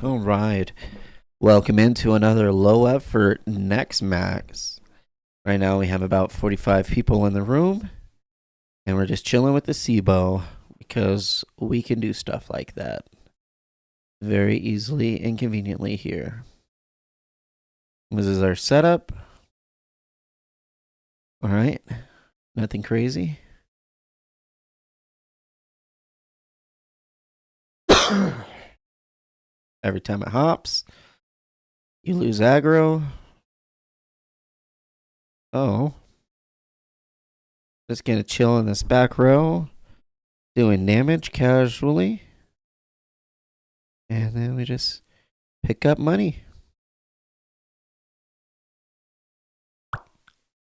Alright. Welcome into another low effort NEX Max. Right now we have about 45 people in the room. And we're just chilling with the SIBO because we can do stuff like that very easily and conveniently here. This is our setup. Alright. Nothing crazy. Every time it hops, you lose aggro. Oh. Just gonna chill in this back row, doing damage casually. And then we just pick up money.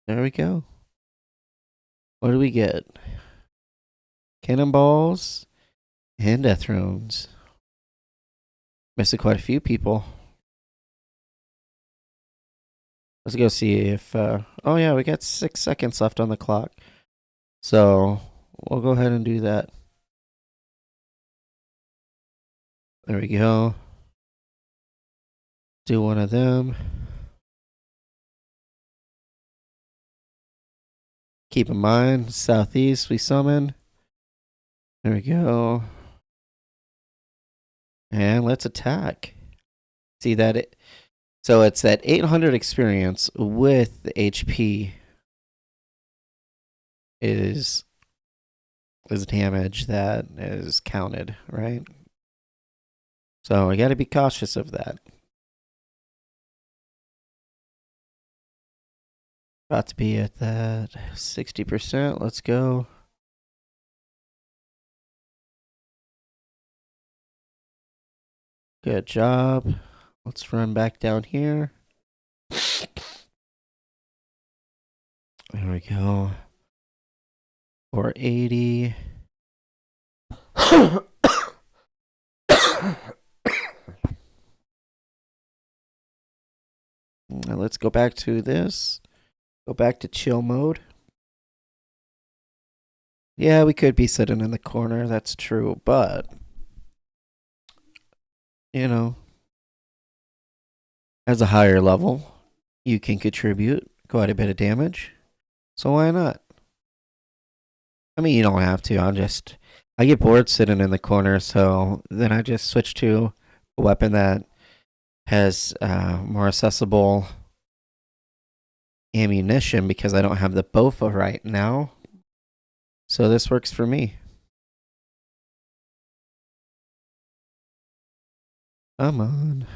There we go. What do we get? Cannonballs and death runes. Missing quite a few people. Let's go see if... oh yeah, we got 6 seconds left on the clock. So we'll go ahead and do that. There we go. Do one of them. Keep in mind, southeast we summon. There we go. And let's attack. See that it... So it's that 800 experience with the HP is damage that is counted, right? So I got to be cautious of that. About to be at that 60%. Let's go. Good job. Let's run back down here. There we go. 480. Now let's go back to this. Go back to chill mode. Yeah, we could be sitting in the corner. That's true. But, you know, as a higher level, you can contribute quite a bit of damage. So why not? I mean, you don't have to. I get bored sitting in the corner, so then I just switch to a weapon that has more accessible ammunition because I don't have the BOFA right now. So this works for me. Come on.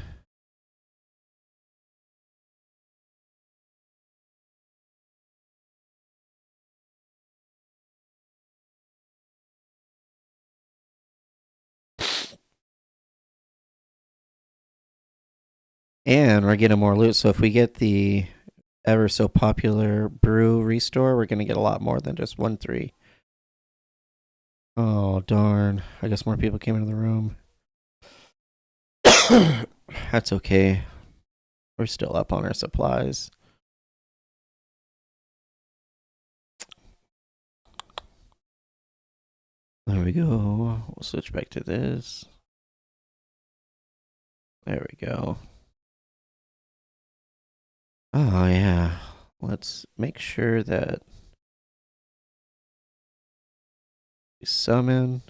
And we're getting more loot, so if we get the ever so popular brew restore, we're going to get a lot more than just 1-3. Oh, darn. I guess more people came into the room. That's okay. We're still up on our supplies. There we go. We'll switch back to this. There we go. Oh, yeah. Let's make sure that we summon.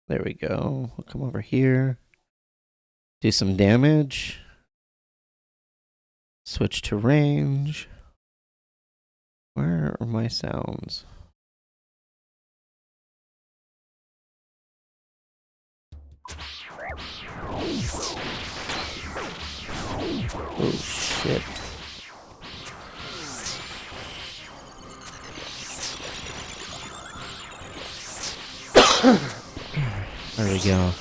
There we go. We'll come over here. Do some damage. Switch to range. Where are my sounds? Oh shit. There we go.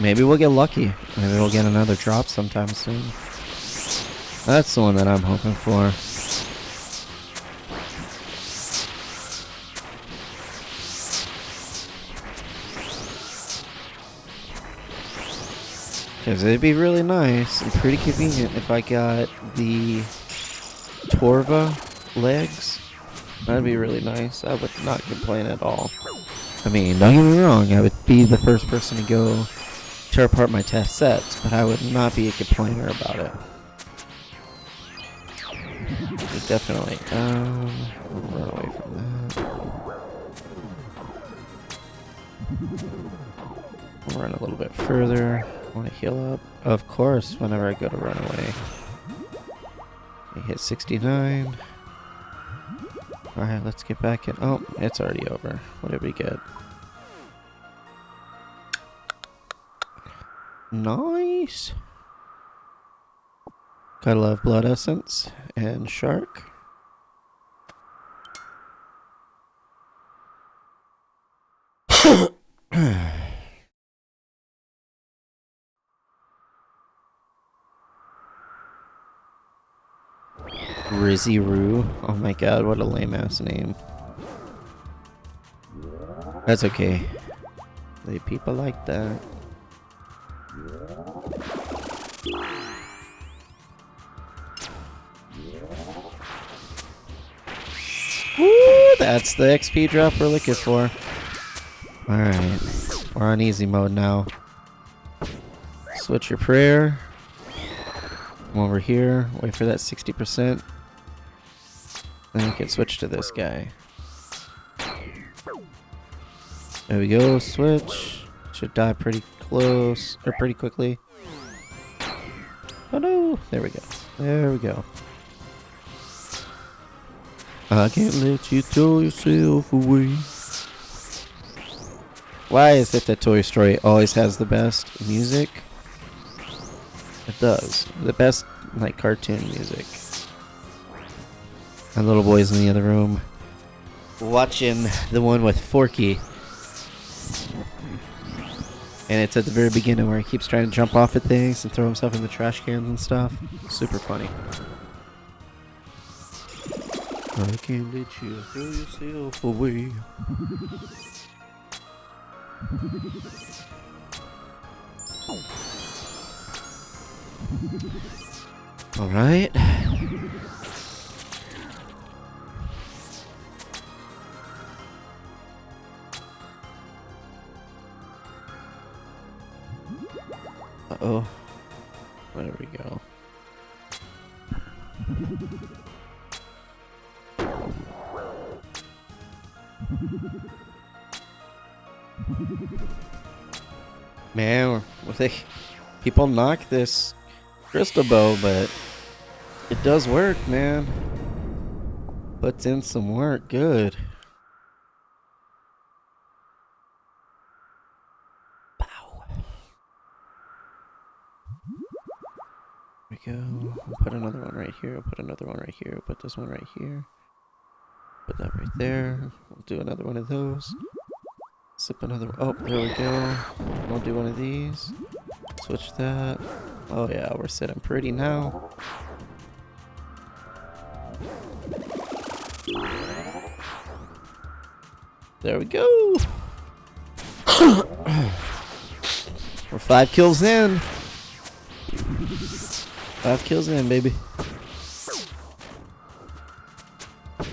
Maybe we'll get lucky. Maybe we'll get another drop sometime soon. That's the one that I'm hoping for. Because it'd be really nice and pretty convenient if I got the Torva legs. That'd be really nice. I would not complain at all. I mean, don't get me wrong, I would be the first person to go tear apart my test sets, but I would not be a complainer about it. Definitely. Run away from that. Run a little bit further. Want to heal up? Of course, whenever I go to run away. I hit 69. Alright, let's get back in. Oh, it's already over. What did we get? Nice. Gotta love blood essence and shark. Rizzy Roo. Oh my god, what a lame ass name. That's okay. They people like that. Woo, that's the XP drop we're looking for. Alright. We're on easy mode now. Switch your prayer. Come over here. Wait for that 60%. Then we can switch to this guy. There we go. Switch. Should die pretty close. Or pretty quickly. Oh no. There we go. There we go. I can't let you throw yourself away. Why is it that Toy Story always has the best music? It does. The best, like, cartoon music. My little boy's in the other room watching the one with Forky. And it's at the very beginning where he keeps trying to jump off at things and throw himself in the trash cans and stuff. Super funny. I can't let you throw yourself away. All right. Uh-oh. There we go. Man, people knock this crystal bow, but it does work, man. Puts in some work, good. Pow. There we go. We'll put another one right here. We'll put another one right here. We'll put this one right here. Put that right there. We'll do another one of those. Sip another. Oh, there we go. We'll do one of these. Switch that. Oh yeah, we're sitting pretty now. There we go. We're 5 kills in. 5 kills in, baby.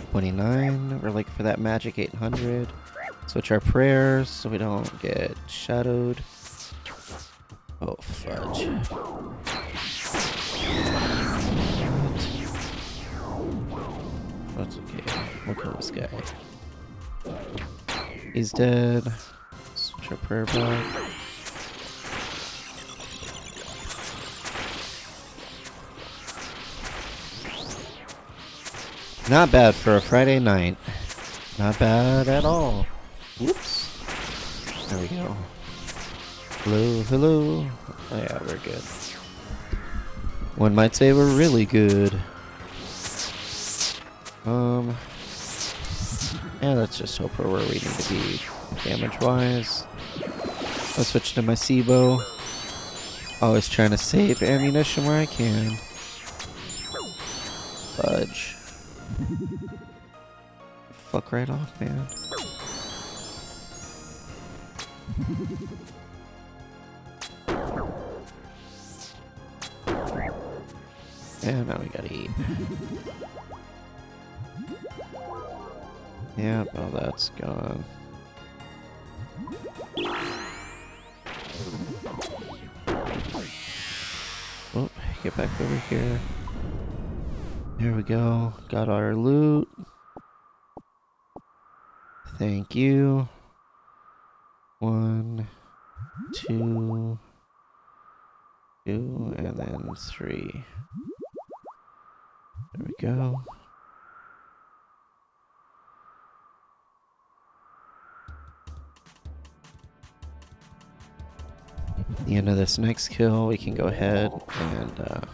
29. We're looking for that magic 800. Switch our prayers so we don't get shadowed. Oh, fudge. That's okay. We'll kill this guy. He's dead. Switch our prayer back. Not bad for a Friday night. Not bad at all. Whoops. There we go. Hello, hello. Oh yeah, we're good. One might say we're really good. Yeah, let's just hope we're where we need to be damage-wise. Let's switch to my SIBO. Always trying to save ammunition where I can. Fudge. Fuck right off, man. And now we gotta eat. Yep, well that's gone. Oh, get back over here. There we go. Got our loot. Thank you. 1, 2, 2, and then 3. There we go. At the end of this next kill, we can go ahead and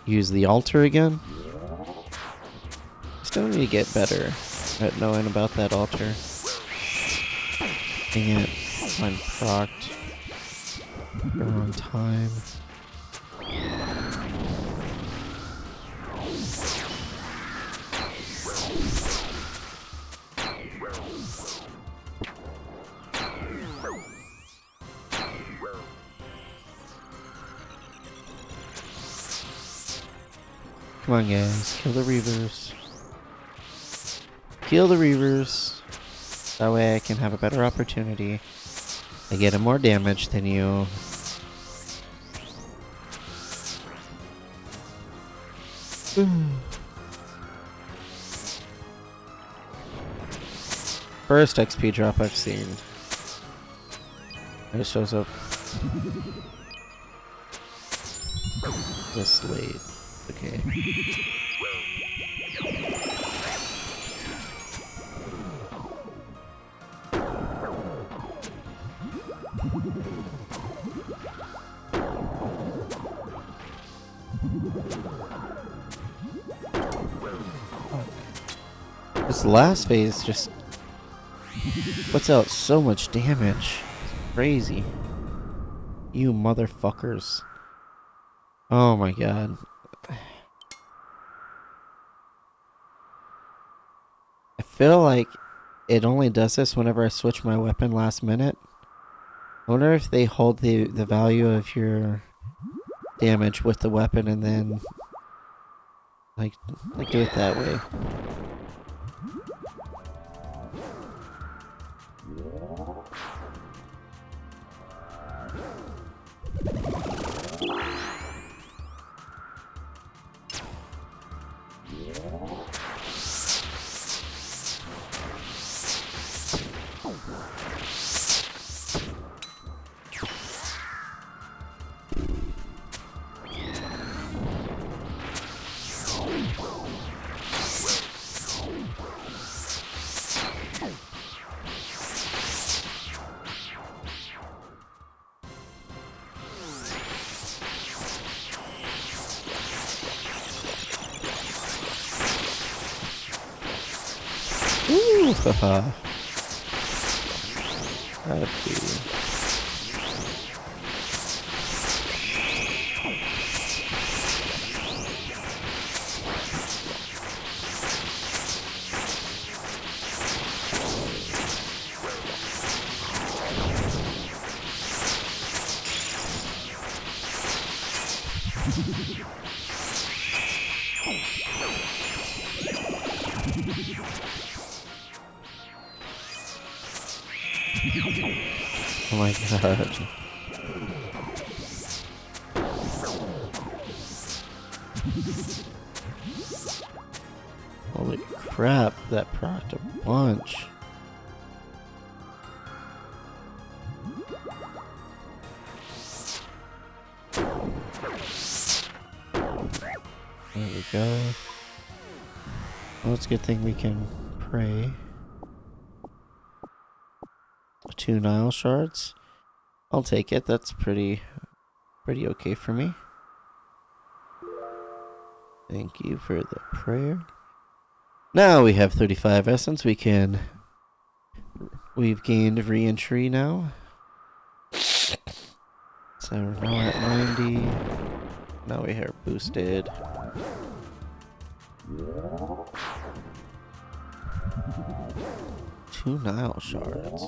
use the altar again. Still need to get better at knowing about that altar. Dang it, I'm procced the wrong time. Come on guys, kill the reavers. Kill the reavers. That way I can have a better opportunity. I get more damage than you. First XP drop I've seen. It shows up this late. Okay. This last phase just puts out so much damage. It's crazy. You motherfuckers. Oh my god. I feel like it only does this whenever I switch my weapon last minute. I wonder if they hold the value of your damage with the weapon and then like do it that way. Ooh, haha. That'd be... Oh my god. Holy crap, that procced a bunch. There we go. Well, it's a good thing we can pray. 2 Nile shards. I'll take it. That's pretty okay for me. Thank you for the prayer. Now we have 35 essence. We've gained re-entry now. So we're now at 90. Now we are boosted. Two Nile shards.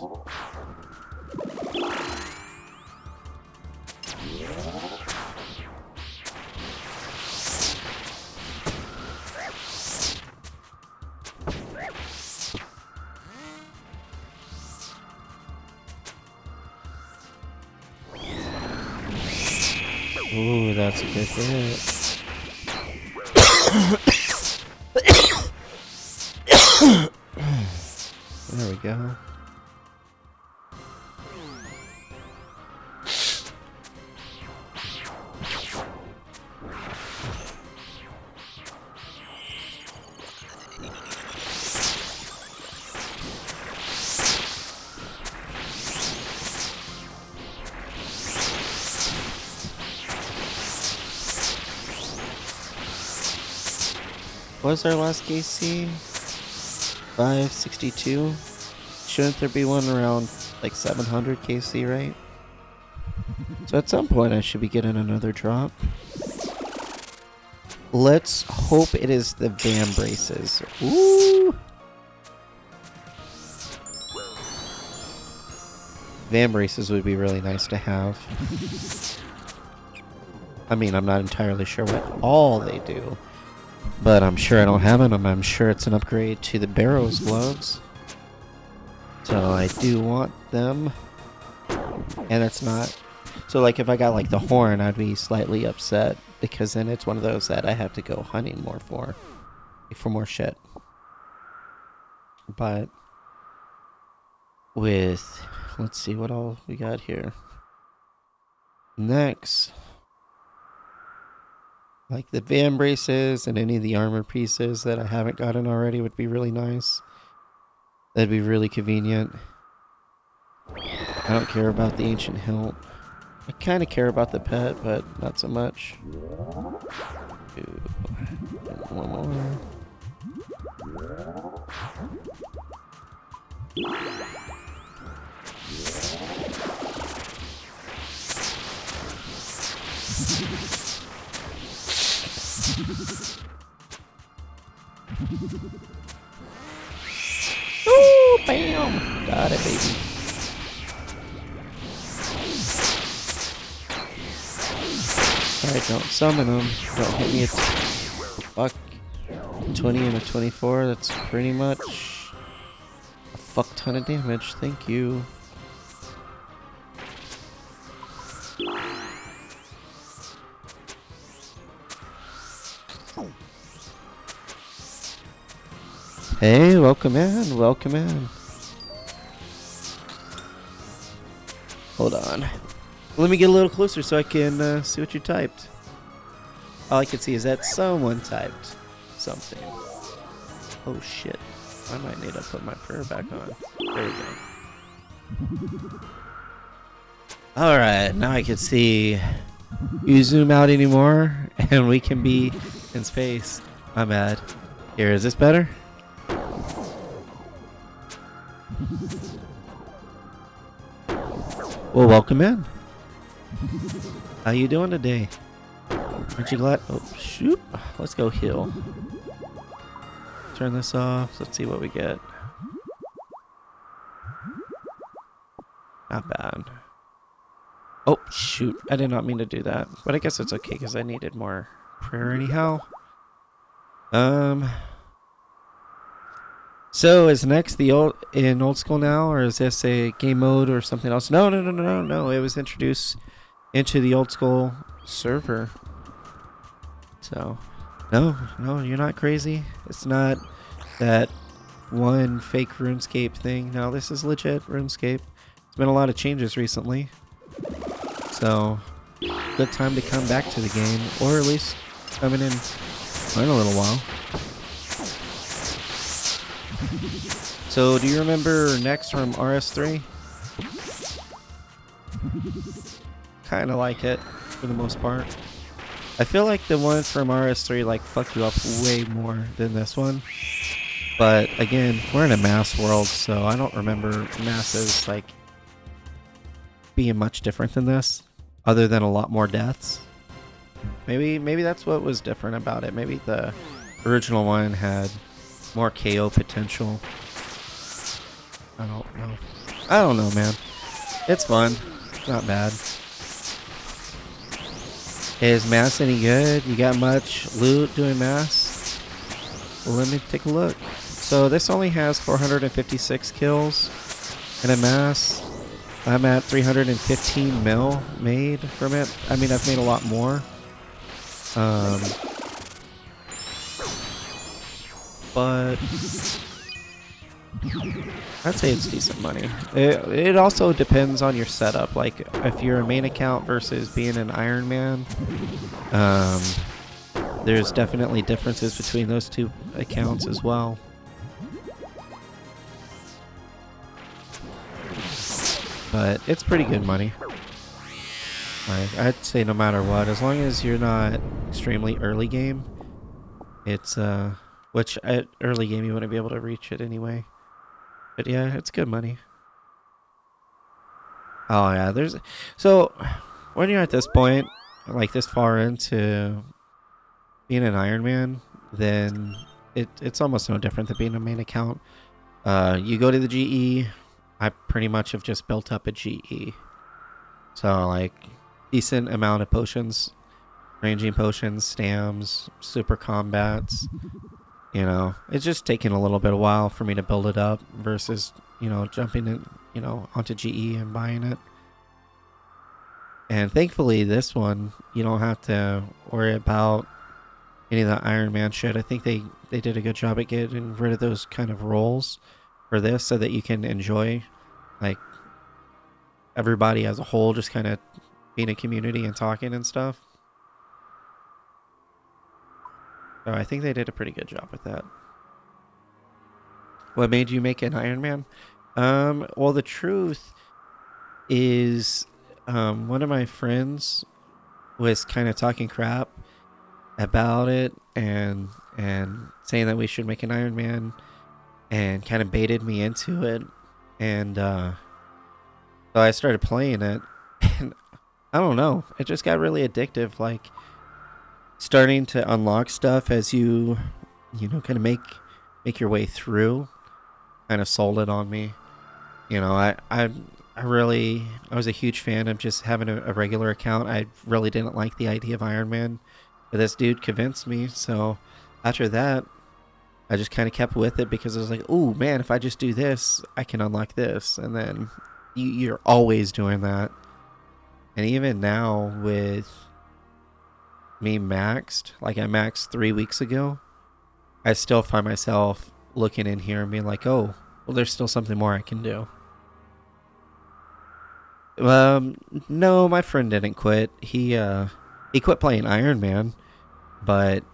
Ooh, that's a good hit. There we go. What was our last KC? 562. Shouldn't there be one around like 700 KC, right? So at some point I should be getting another drop. Let's hope it is the Van Braces. Ooh! Van Braces would be really nice to have. I mean, I'm not entirely sure what all they do, but I'm sure I don't have them. I'm sure it's an upgrade to the Barrows gloves. So I do want them. And it's not... So like if I got like the horn, I'd be slightly upset, because then it's one of those that I have to go hunting more for more shit. But with... Let's see what all we got here. NEX. Like the Van Braces and any of the armor pieces that I haven't gotten already would be really nice. That'd be really convenient. I don't care about the ancient hilt. I kind of care about the pet, but not so much. Ooh, one more. Ooh, bam! Got it, baby. Alright, don't summon them. Don't hit me. Fuck. 20 and a 24. That's pretty much a fuck ton of damage. Thank you. Hey, welcome in, welcome in. Hold on. Let me get a little closer so I can see what you typed. All I can see is that someone typed something. Oh shit. I might need to put my prayer back on. There we go. Alright, now I can see. You zoom out anymore and we can be in space. My bad. Here, is this better? Well, welcome in. How you doing today? Aren't you glad? Oh, shoot. Let's go heal. Turn this off. Let's see what we get. Not bad. Oh, shoot. I did not mean to do that. But I guess it's okay because I needed more prayer anyhow. So is NEX the old school now, or is this a game mode or something else? No. It was introduced into the old school server. So, no, you're not crazy. It's not that one fake RuneScape thing. No, this is legit RuneScape. There's been a lot of changes recently. So, good time to come back to the game, or at least coming in a little while. So, do you remember NEX from RS3? Kind of like it, for the most part. I feel like the ones from RS3 like fuck you up way more than this one. But again, we're in a mass world, so I don't remember masses like being much different than this, other than a lot more deaths. Maybe that's what was different about it. Maybe the original one had more KO potential. I don't know, man. It's fun. It's not bad. Is mass any good? You got much loot doing mass? Well, let me take a look. So this only has 456 kills in a mass. I'm at 315 mil made from it. I mean, I've made a lot more. But I'd say it's decent money. It also depends on your setup. Like, if you're a main account versus being an Iron Man, there's definitely differences between those two accounts as well. But it's pretty good money. Like, I'd say no matter what, as long as you're not extremely early game, it's which at early game you wouldn't be able to reach it anyway. But yeah, it's good money. Oh yeah, so when you're at this point, like this far into being an Iron Man, then it's almost no different than being a main account. You go to the GE. I pretty much have just built up a GE. So like decent amount of potions, ranging potions, stams, super combats. You know, it's just taking a little bit of while for me to build it up versus, you know, jumping in, you know, onto GE and buying it. And thankfully this one, you don't have to worry about any of the Iron Man shit. I think they did a good job at getting rid of those kind of roles for this so that you can enjoy like everybody as a whole just kind of being a community and talking and stuff. So I think they did a pretty good job with that. What made you make an Iron Man? Well, the truth is, one of my friends was kind of talking crap about it and saying that we should make an Iron Man, and kind of baited me into it, and so I started playing it, and I don't know, it just got really addictive. Like starting to unlock stuff as you know, kind of make your way through, kind of sold it on me. You know, I was a huge fan of just having a regular account. I really didn't like the idea of Iron Man, but this dude convinced me. So after that, I just kind of kept with it because I was like, oh man, if I just do this, I can unlock this. And then you're always doing that. And even now with me maxed, like I maxed 3 weeks ago, I still find myself looking in here and being like, oh, well, there's still something more I can do. No, my friend didn't quit. He quit playing Iron Man, but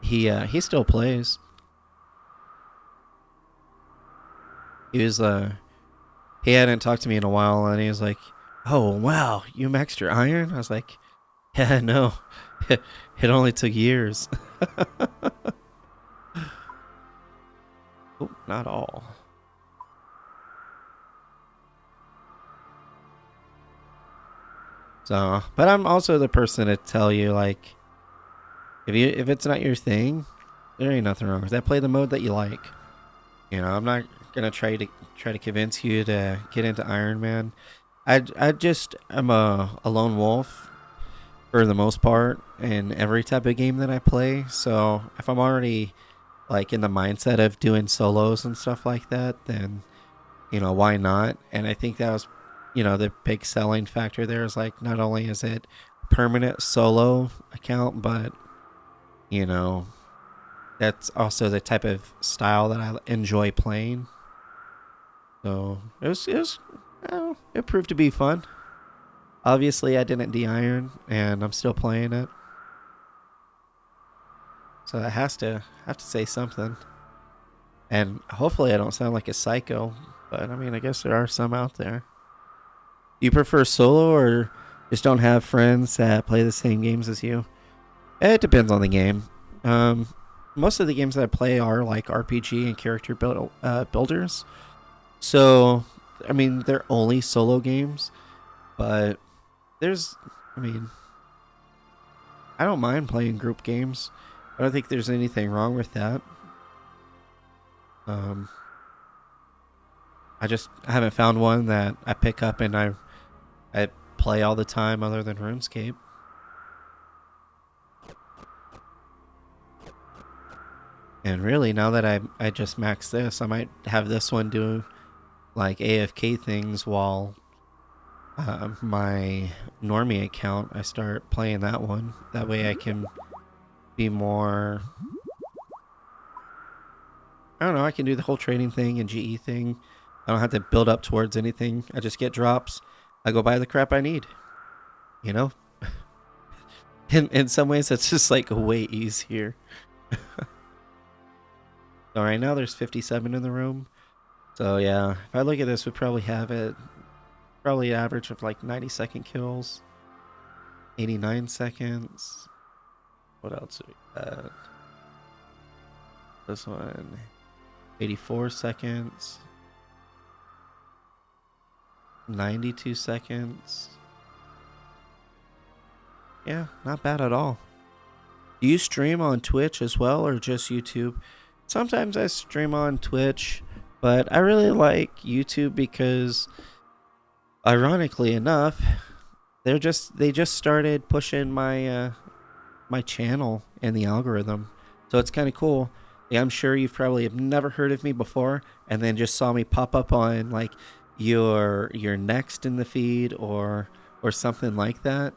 he still plays. He was he hadn't talked to me in a while, and he was like, "Oh wow, you maxed your iron?" I was like, "Yeah, no, it only took years." Oh, not all. So, but I'm also the person to tell you, like, if it's not your thing, there ain't nothing wrong with that. Play the mode that you like. You know, I'm not gonna try to convince you to get into Iron Man. I'm a lone wolf for the most part in every type of game that I play. So if I'm already like in the mindset of doing solos and stuff like that, then you know, why not? And I think that was, you know, the big selling factor there is like not only is it a permanent solo account, but you know, that's also the type of style that I enjoy playing. So it proved to be fun. Obviously, I didn't de-iron, and I'm still playing it. So it have to say something. And hopefully I don't sound like a psycho, but I mean, I guess there are some out there. Do you prefer solo or just don't have friends that play the same games as you? It depends on the game. Most of the games that I play are like RPG and character builders. So, I mean, they're only solo games, but I mean, I don't mind playing group games. I don't think there's anything wrong with that. I haven't found one that I pick up and I play all the time other than RuneScape. And really, now that I just maxed this, I might have this one do like AFK things while my normie account, I start playing that one. That way I can be more, I don't know, I can do the whole trading thing and GE thing. I don't have to build up towards anything. I just get drops. I go buy the crap I need. You know? In some ways, that's just like way easier. So right now there's 57 in the room. So yeah, if I look at this, we probably have it, probably an average of like 90-second kills. 89 seconds. What else do we got? This one, 84 seconds. 92 seconds. Yeah, not bad at all. Do you stream on Twitch as well or just YouTube? Sometimes I stream on Twitch, but I really like YouTube because, ironically enough, they just started pushing my my channel and the algorithm, so it's kind of cool. Yeah, I'm sure you've probably have never heard of me before, and then just saw me pop up on like your next in the feed or something like that.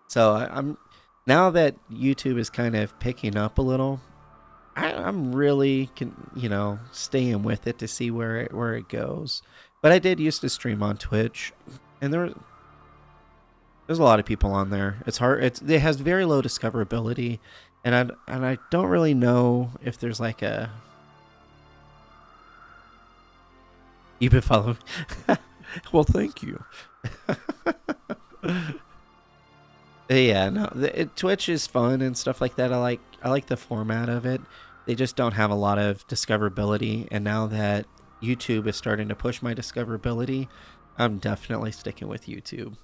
So I'm now that YouTube is kind of picking up a little, I'm really staying with it to see where it goes. But I did used to stream on Twitch, and there's a lot of people on there. It's hard. It has very low discoverability, and I don't really know if there's like a. You've been following me. Well, thank you. Yeah, no, Twitch is fun and stuff like that. I like the format of it. They just don't have a lot of discoverability, and now that YouTube is starting to push my discoverability, I'm definitely sticking with YouTube.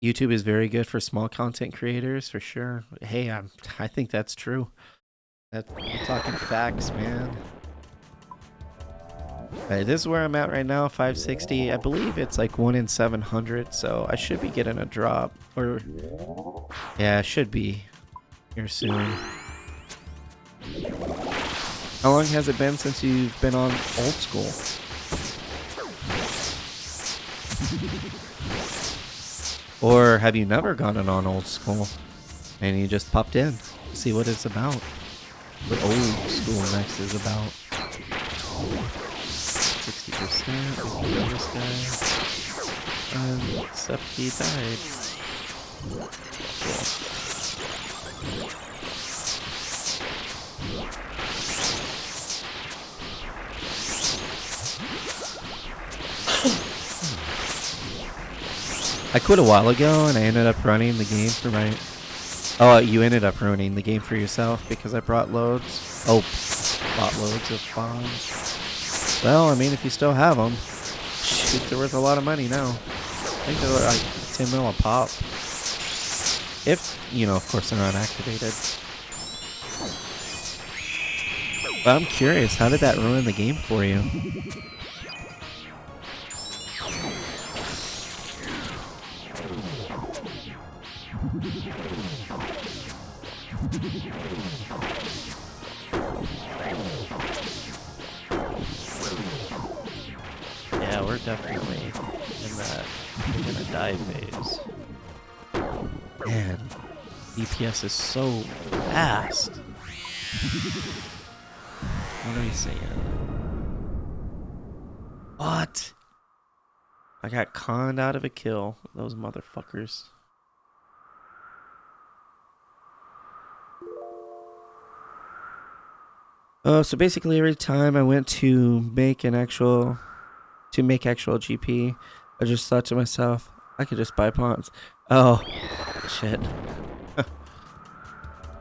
YouTube is very good for small content creators, for sure. Hey, I think that's true. We're talking facts, man. This is where I'm at right now, 560. I believe it's like 1 in 700, so I should be getting a drop. Or, yeah, I should be here soon. How long has it been since you've been on Old School? Or have you never gotten on Old School and you just popped in to see what it's about? What Old School NEX is about? 60%, this guy. Except he died. Cool. I quit a while ago and I ended up running the game for my... Oh, you ended up ruining the game for yourself because I brought loads. Oh, bought loads of bombs. Well, I mean, if you still have them, shoot, they're worth a lot of money now. I think they're like 10 mil a pop. If, of course they're not activated. But I'm curious, how did that ruin the game for you? Yeah, we're definitely in a dive phase. Man, DPS is so fast. What are you saying? What? I got conned out of a kill. Those motherfuckers. So basically every time I went to make actual GP, I just thought to myself, I could just buy pawns. Oh, shit.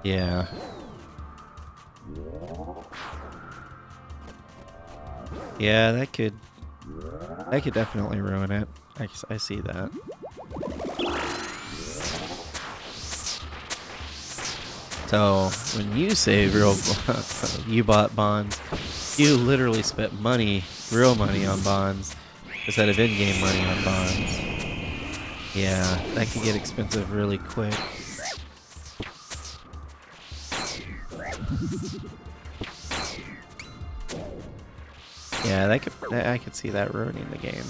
Yeah. Yeah, that could definitely ruin it. I see that. So when you say you bought bonds, you literally spent money, real money on bonds instead of in-game money on bonds. Yeah, that could get expensive really quick. Yeah, I could see that ruining the game.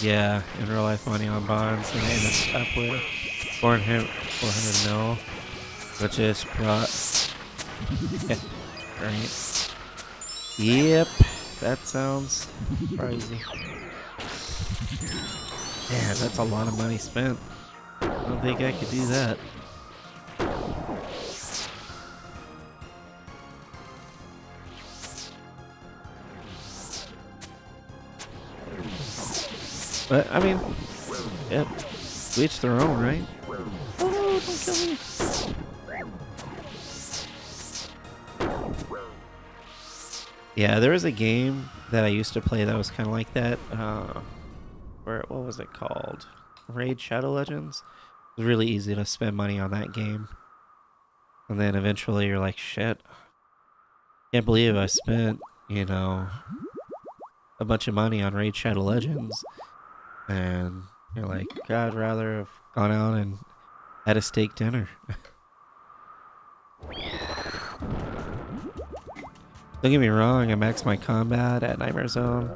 Yeah, in real life money on bonds, and I ended up with 400 mil, which is right. Yep, that sounds crazy. Man, that's a lot of money spent. I don't think I could do that. But, I mean, yep, to each their own, right? Oh no, don't kill me. Yeah, there was a game that I used to play that was kind of like that. What was it called? Raid Shadow Legends? It was really easy to spend money on that game. And then eventually you're like, shit, can't believe I spent, a bunch of money on Raid Shadow Legends. And you're like, God, I'd rather have gone out and had a steak dinner. Don't get me wrong, I maxed my combat at Nightmare Zone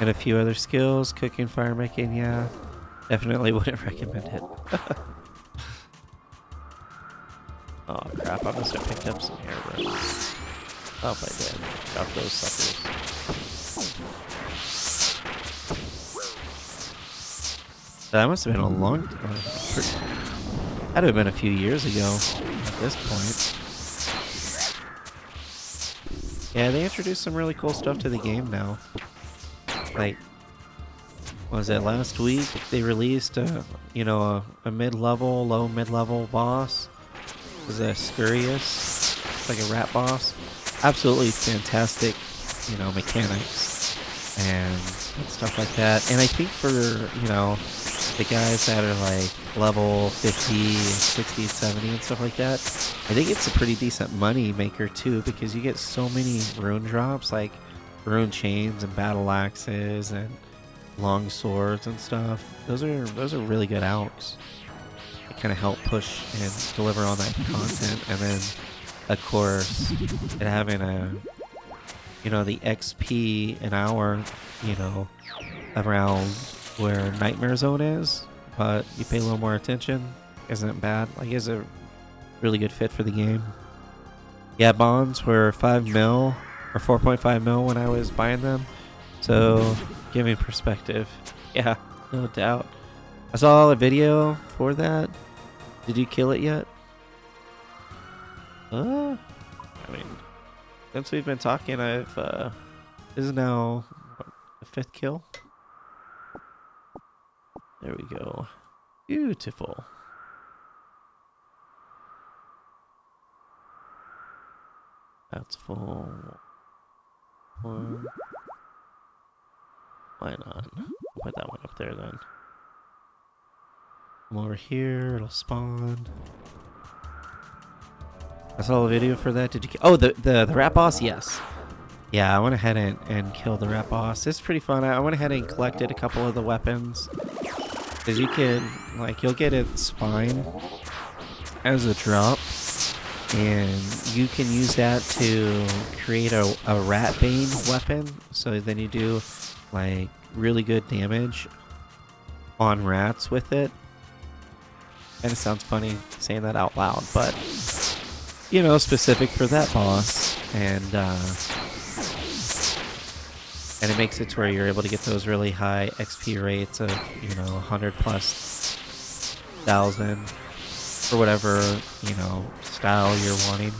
and a few other skills. Cooking, fire making, yeah. Definitely wouldn't recommend it. Oh crap, I must have picked up some arrows. Oh, I did. Drop those suckers. That must have been a long time. Had to have been a few years ago at this point. Yeah, they introduced some really cool stuff to the game now. Like, was it last week? They released a mid-level, low mid-level boss. It was a Scurious. It's like a rat boss. Absolutely fantastic, mechanics and stuff like that. And I think for, the guys that are like level 50 and 60 and 70 and stuff like that, I think it's a pretty decent money maker too, because you get so many rune drops, like rune chains and battle axes and long swords and stuff. Those are really good alks. They kind of help push and deliver on that content. And then of course it having the XP an hour, around where Nightmare Zone is, but you pay a little more attention, isn't bad. Like, it's a really good fit for the game. Yeah, bonds were 5 mil or 4.5 mil when I was buying them, so give me perspective. Yeah, no doubt. I saw a video for that. Did you kill it yet? I mean, since we've been talking, this is now the 5th kill. There we go. Beautiful. That's full. One. Why not? Put that one up there then. Come over here, it'll spawn. I saw a video for that. Did you? Oh, the rat boss? Yes. Yeah, I went ahead and killed the rat boss. It's pretty fun. I went ahead and collected a couple of the weapons. Because you can, you'll get its spine as a drop. And you can use that to create a rat bane weapon. So then you do, really good damage on rats with it. And it sounds funny saying that out loud, but, specific for that boss. And it makes it to where you're able to get those really high XP rates of, 100 plus thousand for whatever, style you're wanting.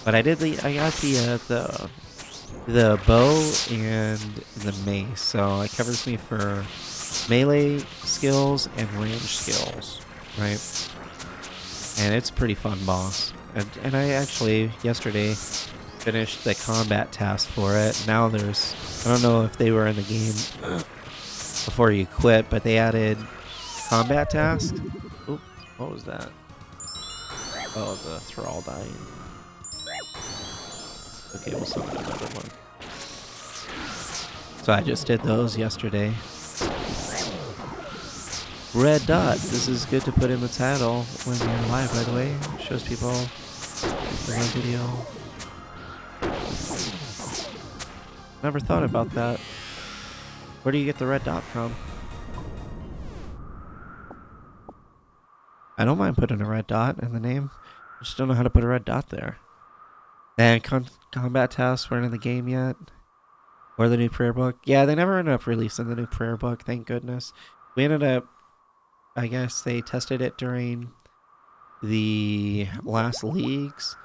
But I got the bow and the mace, so it covers me for melee skills and range skills, right? And it's a pretty fun boss. And I actually yesterday finished the combat task for it. Now I don't know if they were in the game before you quit, but they added combat tasks. Oop, what was that? Oh, the thrall dying. Okay, we'll summon another one. So I just did those yesterday. Red dot. This is good to put in the title when you're live, by the way. It shows people the live video. Never thought about that. Where do you get the red dot from? I don't mind putting a red dot in the name. I just don't know how to put a red dot there. And combat tasks weren't in the game yet. Or the new prayer book. Yeah, they never ended up releasing the new prayer book, thank goodness. We ended up, I guess they tested it during the last leagues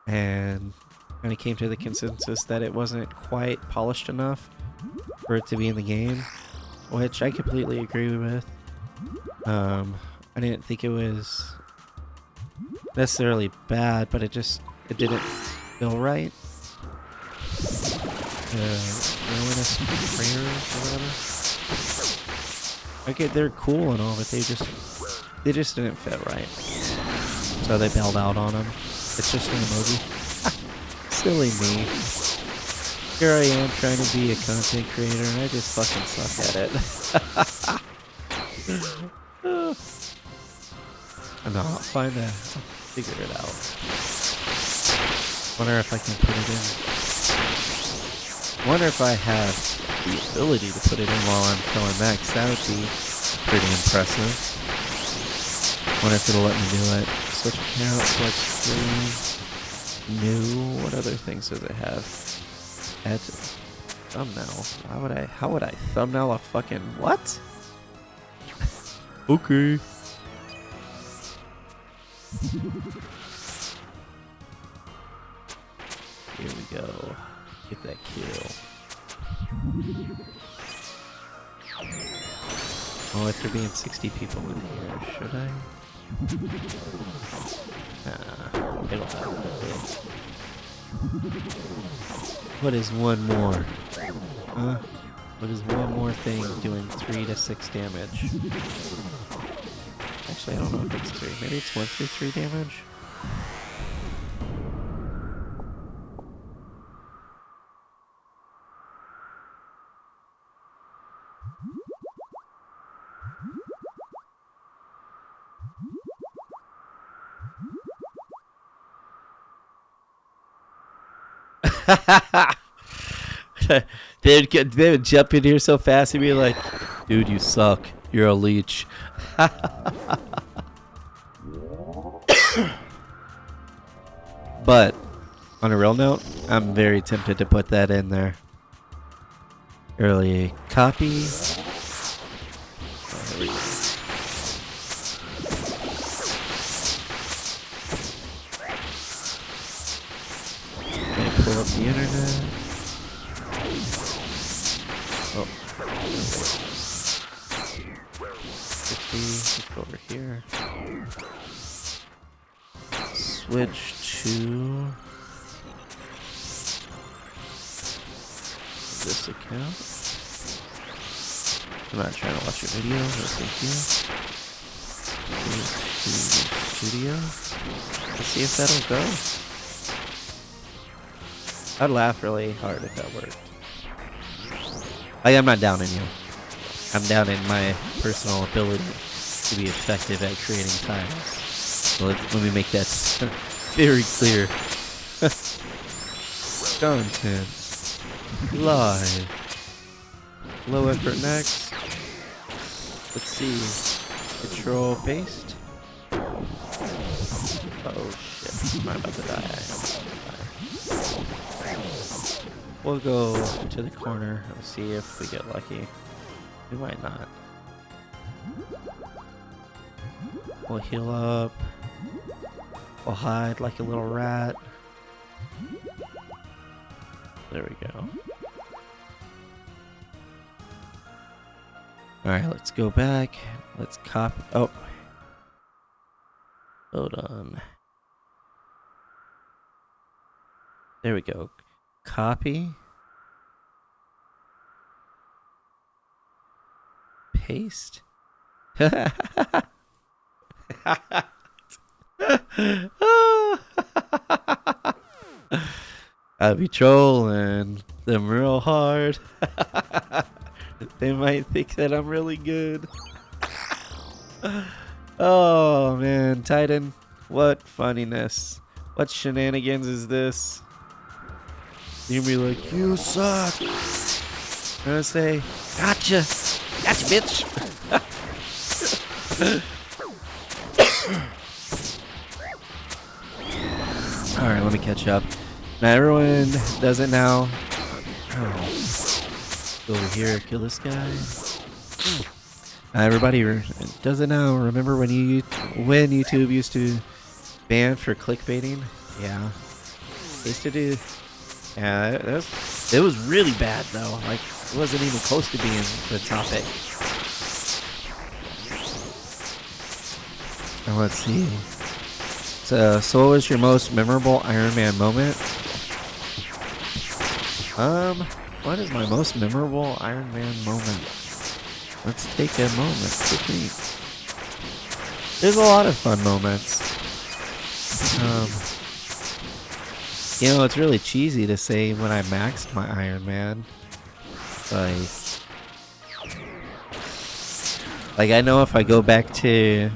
and kind of came to the consensus that it wasn't quite polished enough for it to be in the game, which I completely agree with. I didn't think it was necessarily bad, but it didn't feel right. Ruinous prayers or whatever. Okay, they're cool and all, but they just didn't fit right. So they bailed out on them. It's just an emoji. Silly me. Here I am trying to be a content creator and I just fucking suck at it. No, I'll figure it out. Wonder if I can put it in. Wonder if I have the ability to put it in while I'm killing Max. That would be pretty impressive. Wonder if it'll let me do it. Switch account, switch screen, new. What other things does it have? Add to thumbnail. How would I thumbnail a fucking what? Okay. Here we go. Get that kill. Oh, if there being 60 people in here, should I? Nah, it'll happen. What is one more? Huh? What is one more thing doing 3 to 6 damage? Actually, I don't know if it's 3. Maybe it's 1 through 3 damage? they would jump in here so fast and be like, dude, you suck. You're a leech. But on a real note, I'm very tempted to put that in there. Early copy. Oh, there we go. Pull up the internet. Oh. 60. Let's go over here. Switch to this account. I'm not trying to watch your video. No, thank you. To studio. Let's see if that'll go. I'd laugh really hard if that worked. I'm not downing you. I'm downing my personal ability to be effective at creating tiles. So let me make that very clear. Content. Live. Low effort next. Let's see. Control paste. Oh shit. I'm about to die. We'll go to the corner and see if we get lucky. We might not. We'll heal up. We'll hide like a little rat. There we go. Alright, let's go back. Let's copy. Oh. Hold on. There we go. Copy. Paste. I'll be trolling them real hard. They might think that I'm really good. Oh man, Titan, what funniness. What shenanigans is this? You'll be like, you suck. I'm gonna say, gotcha. Gotcha, bitch. Alright, let me catch up. Now everyone does it now. Oh. Go over here, kill this guy. Everybody does it now. Remember when YouTube used to ban for clickbaiting? Yeah. They used to do. Yeah, it was really bad though. Like, it wasn't even close to being the topic. Now, let's see. So what was your most memorable Iron Man moment? What is my most memorable Iron Man moment? Let's take a moment to think. There's a lot of fun moments. You know, it's really cheesy to say when I maxed my Iron Man. Like I know if I go back to,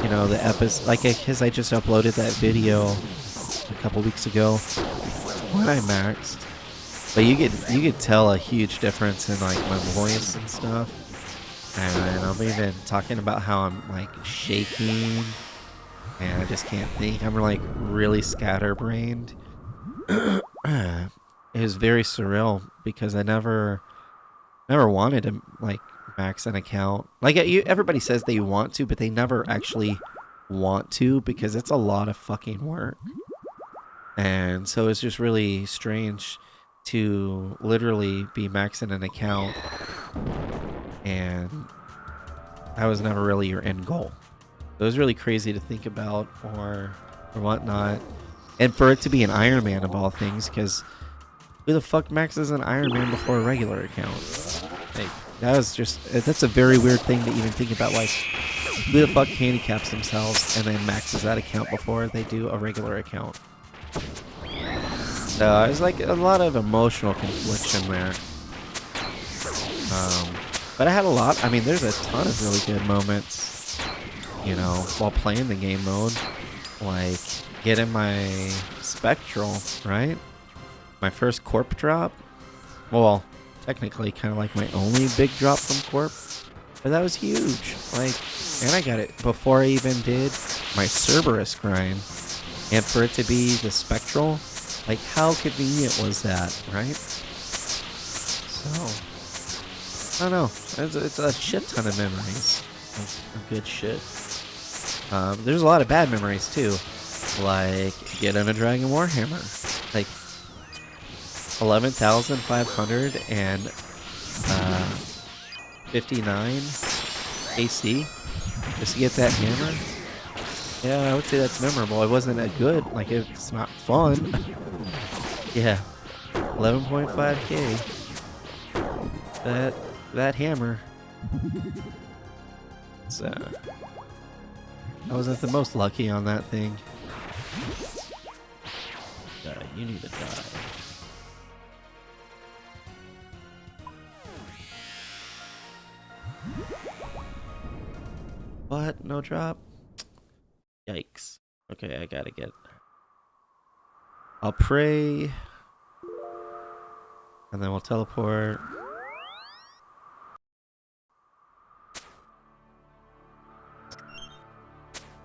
you know, the episode, like, because I just uploaded that video a couple weeks ago when I maxed. But you could tell a huge difference in like my voice and stuff. And I'm even talking about how I'm like shaking and I just can't think. I'm like really scatterbrained. It was very surreal because I never wanted to like max an account. Like everybody says they want to, but they never actually want to because it's a lot of fucking work. And so it's just really strange to literally be maxing an account and that was never really your end goal. It was really crazy to think about or whatnot. And for it to be an Iron Man of all things, because who the fuck maxes an Iron Man before a regular account? Like, that's a very weird thing to even think about. Like, who the fuck handicaps themselves and then maxes that account before they do a regular account? So it's like a lot of emotional confliction there. But I had a lot. I mean, there's a ton of really good moments, you know, while playing the game mode. Like, getting my Spectral, right? My first Corp drop. Well, technically kind of like my only big drop from Corp. But that was huge. Like, and I got it before I even did my Cerberus grind. And for it to be the Spectral, like, how convenient was that, right? So, I don't know. It's a shit ton of memories of good shit. There's a lot of bad memories too, like getting a Dragon Warhammer, like 11,559 AC just to get that hammer. Yeah, I would say that's memorable. It wasn't that good. Like, it's not fun. Yeah, 11.5k. That hammer. So I wasn't the most lucky on that thing. You need to die. What? No drop? Yikes. Okay, I gotta get... I'll pray. And then we'll teleport.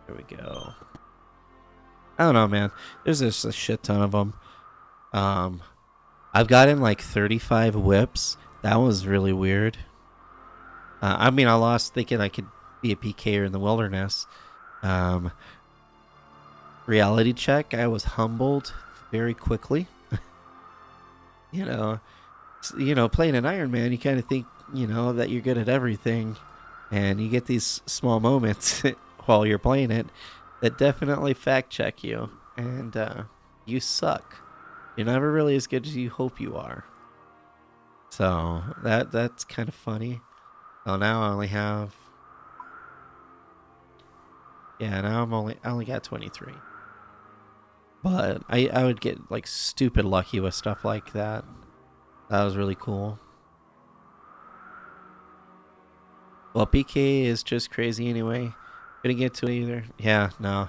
There we go. I don't know, man. There's just a shit ton of them. I've gotten like 35 whips. That was really weird. I mean, I lost thinking I could be a PKer in the wilderness. Reality check. I was humbled very quickly. You know, playing an Iron Man, you kind of think, you know, that you're good at everything, and you get these small moments while you're playing it that definitely fact check you, and you suck. You're never really as good as you hope you are. So that's kind of funny. So now I only have, yeah, now I only got 23. But I would get like stupid lucky with stuff like that. That was really cool. Well, PK is just crazy anyway. Couldn't get to it either. Yeah, no.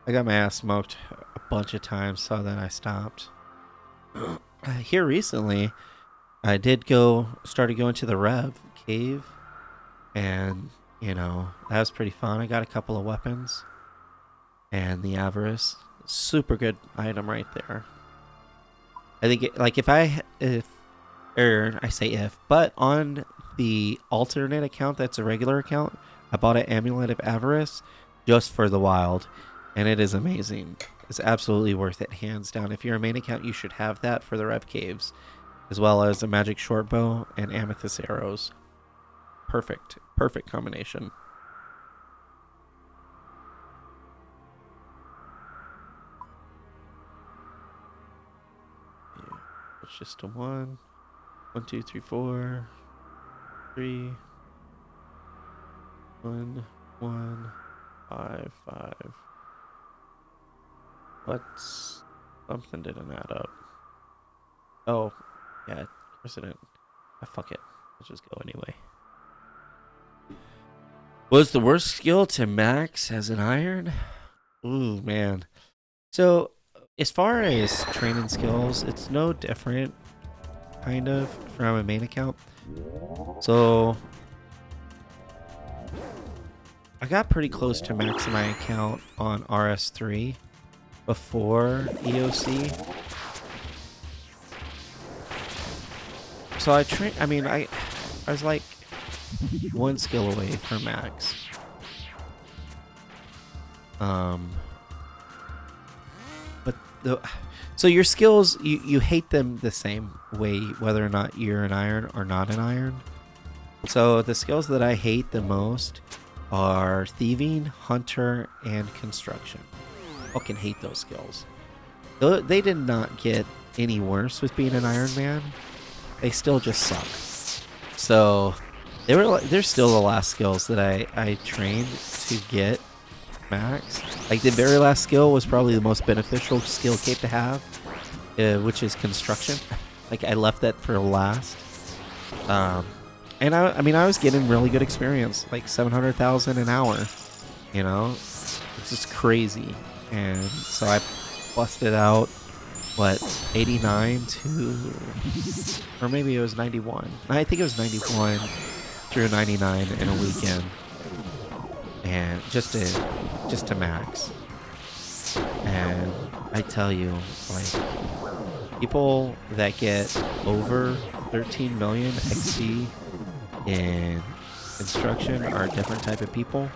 I got my ass smoked a bunch of times, so then I stopped. Here recently, I started going to the Rev cave, and, you know, that was pretty fun. I got a couple of weapons, and the Avarice. super good item right there. I think like I say if, but on the alternate account that's a regular account, I bought an Amulet of Avarice just for the wild, and it is amazing. It's absolutely worth it, hands down. If you're a main account, you should have that for the Rev Caves, as well as a magic short bow and amethyst arrows. Perfect, perfect combination. Yeah, it's just a 1, 1, 2, 3, 4, 3, 1, 1, 5, 5. What's something didn't add up? Oh, yeah, of course it didn't. Fuck it. Let's just go anyway. Was the worst skill to max as an iron? Ooh, man. So, as far as training skills, it's no different, kind of, from a main account. So, I got pretty close to maxing my account on RS3 before EOC. So I was like one skill away from max. But so your skills, you hate them the same way, whether or not you're an iron or not an iron. So the skills that I hate the most are thieving, hunter, and construction. I fucking hate those skills. They did not get any worse with being an Iron Man. They still just suck. So they're still the last skills that I trained to get max. Like the very last skill was probably the most beneficial skill cape to have, which is construction. Like I left that for last. And I mean I was getting really good experience, like 700,000 an hour. You know, it's just crazy. And so I busted out what 89 to, or maybe it was 91. I think it was 91 through 99 in a weekend, and just to max. And I tell you, like people that get over 13 million XP in construction are a different type of people,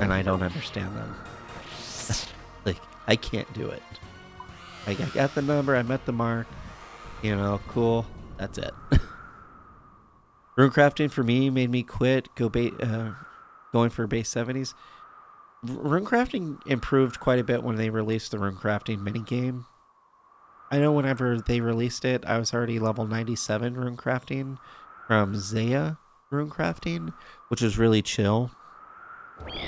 and I don't understand them. Like I can't do it. Like I got the number, I met the mark, you know, cool. That's it. Runecrafting for me made me quit. Going for base 70s. Runecrafting improved quite a bit when they released the runecrafting minigame. I know whenever they released it, I was already level 97 runecrafting from Zaya runecrafting, which was really chill.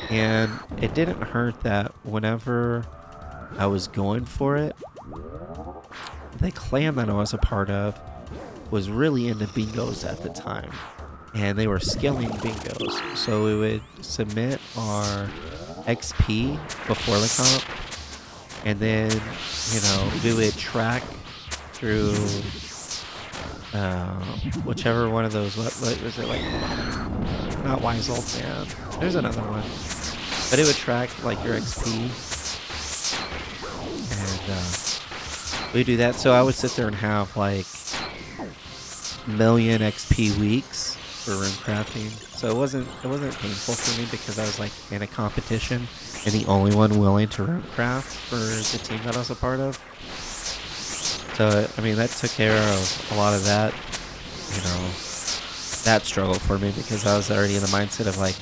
And it didn't hurt that whenever I was going for it, the clan that I was a part of was really into bingos at the time, and they were skilling bingos. So we would submit our XP before the comp, and then we would track through whichever one of those. What was it, like? Not Wise Old Man. There's another one, but it would track like your XP. And we do that. So I would sit there and have like million XP weeks for room crafting. So it wasn't painful for me because I was like in a competition and the only one willing to room craft for the team that I was a part of. So I mean that took care of a lot of that, that struggle for me because I was already in the mindset of like,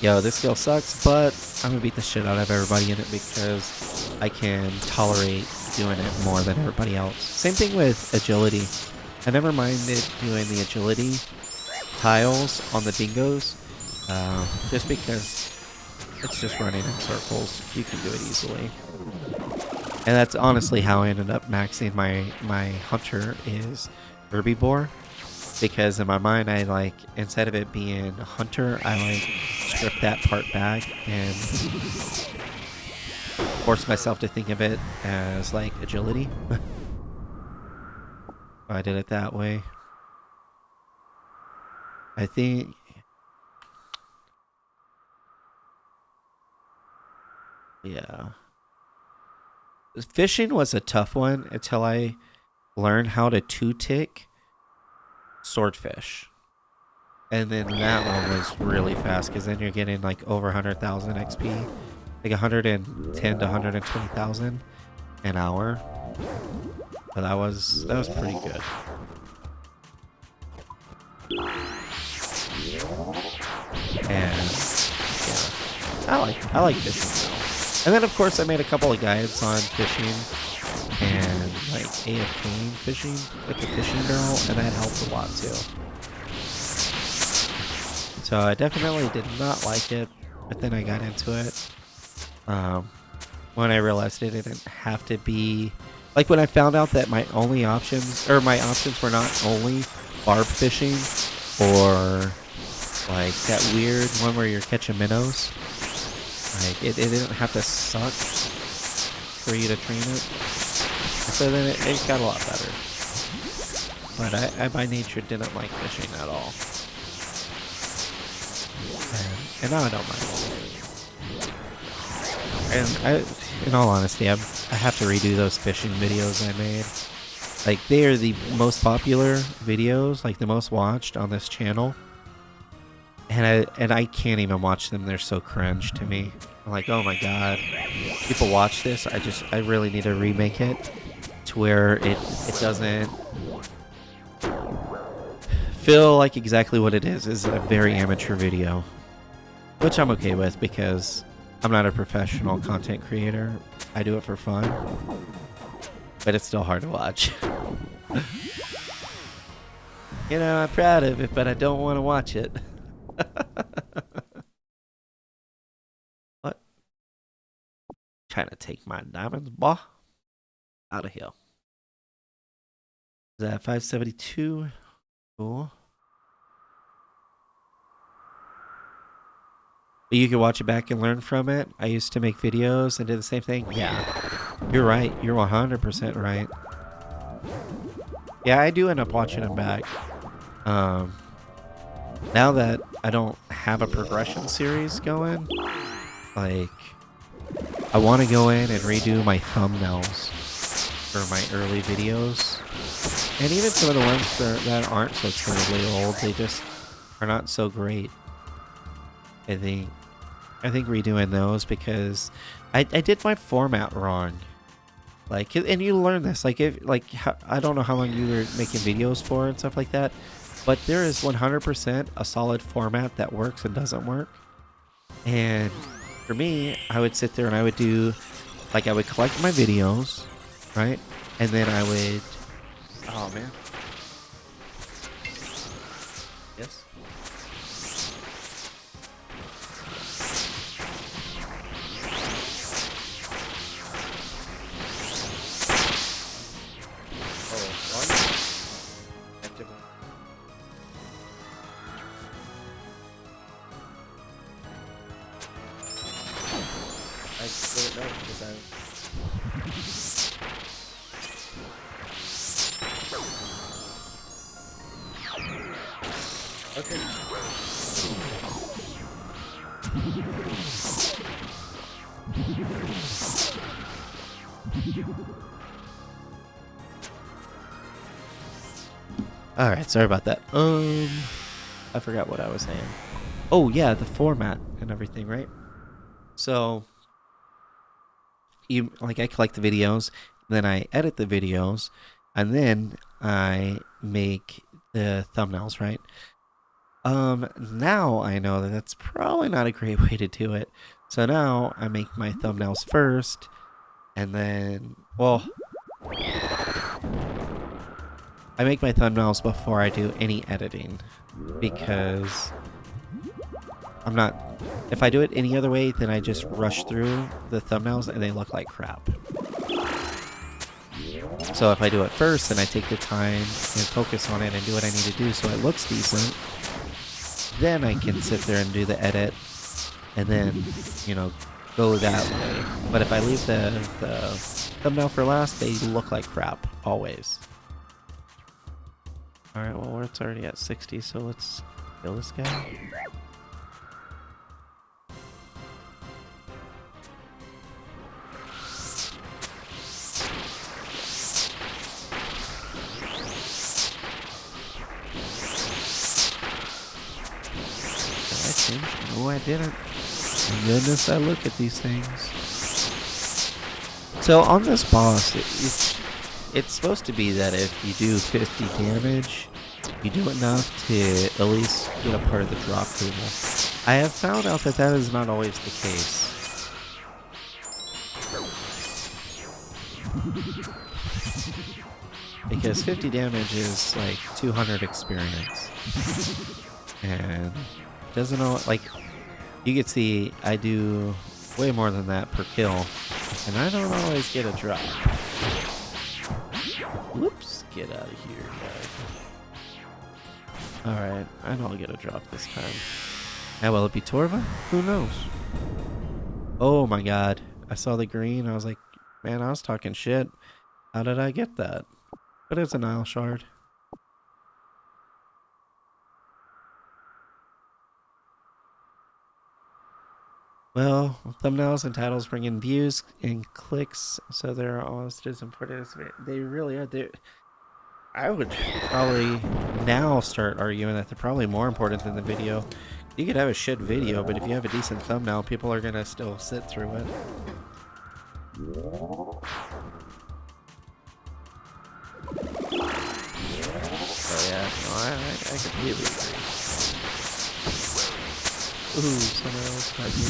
yo, this skill sucks, but I'm gonna beat the shit out of everybody in it because I can tolerate doing it more than everybody else. Same thing with agility. I never minded doing the agility tiles on the bingos, just because it's just running in circles. You can do it easily. And that's honestly how I ended up maxing my hunter is herbivore. Because in my mind, I like, instead of it being hunter, I like strip that part back and force myself to think of it as like agility. I did it that way. I think, yeah. Fishing was a tough one until I learned how to two-tick swordfish. And then that one was really fast because then you're getting like over 100,000 XP, like 110 to 120,000 an hour. So that was pretty good. And yeah, I like fishing now. And then of course I made a couple of guides on fishing and like AFK fishing with the fishing barrel, and that helped a lot too. So I definitely did not like it, but then I got into it. When I realized it didn't have to be like when I found out that my options were not only barb fishing or like that weird one where you're catching minnows. Like it didn't have to suck for you to train it. So then it got a lot better. But I by nature didn't like fishing at all. And now I don't mind. And in all honesty, I have to redo those fishing videos I made. Like, they are the most popular videos, like the most watched on this channel. And I can't even watch them. They're so cringe to me. I'm like, oh my god, people watch this. I really need to remake it to where it doesn't feel like exactly what it is a very amateur video. Which I'm okay with because I'm not a professional content creator. I do it for fun. But it's still hard to watch. You know, I'm proud of it, but I don't want to watch it. What? Trying to take my diamonds, boy. Out of here. Is that 572? Cool. But you can watch it back and learn from it. I used to make videos and did the same thing. Yeah, you're right. You're 100% right. Yeah, I do end up watching them back. Now that I don't have a progression series going, like, I want to go in and redo my thumbnails for my early videos. And even some of the ones that aren't so terribly old, they just are not so great. I think redoing those because I did my format wrong. Like, and you learn this. Like, I don't know how long you were making videos for and stuff like that, but there is 100% a solid format that works and doesn't work. And for me, I would sit there and I would do, like, I would collect my videos, right? And then I would, oh man. Yes. Okay. All right, sorry about that. I forgot what I was saying. Oh yeah, the format and everything, right? So I collect the videos, then I edit the videos, and then I make the thumbnails, right? Now I know that that's probably not a great way to do it. So now I make my thumbnails first, and then, well, I make my thumbnails before I do any editing, because I'm not, if I do it any other way, then I just rush through the thumbnails and they look like crap. So if I do it first, then I take the time and focus on it and do what I need to do so it looks decent, then I can sit there and do the edit and then, you know, go that way. But if I leave the thumbnail for last, they look like crap, always. Alright, well, it's already at 60, so let's kill this guy. message. No, I didn't. Thank goodness I look at these things. So on this boss, it's supposed to be that if you do 50 damage, you do enough to at least get a part of the drop table. I have found out that that is not always the case. Because 50 damage is like 200 experience. And doesn't know, like, you can see I do way more than that per kill. And I don't always get a drop. Whoops, get out of here, guy. Alright, I don't get a drop this time. Now, will it be Torva? Who knows? Oh my god. I saw the green. I was like, man, I was talking shit. How did I get that? But it's an Isle shard. Well, thumbnails and titles bring in views and clicks, so they're all as important as they really are. I would probably now start arguing that they're probably more important than the video. You could have a shit video, but if you have a decent thumbnail, people are gonna still sit through it. Oh yeah, no, I completely agree. Ooh, someone else got me.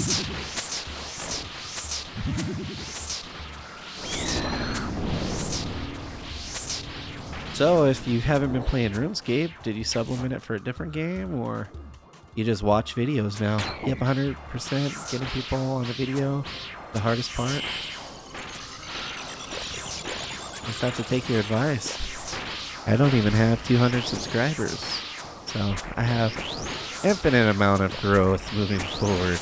So, if you haven't been playing RuneScape, did you supplement it for a different game, or you just watch videos now? Yep, 100% getting people on the video, the hardest part. Just have to take your advice. I don't even have 200 subscribers, so I have infinite amount of growth moving forward.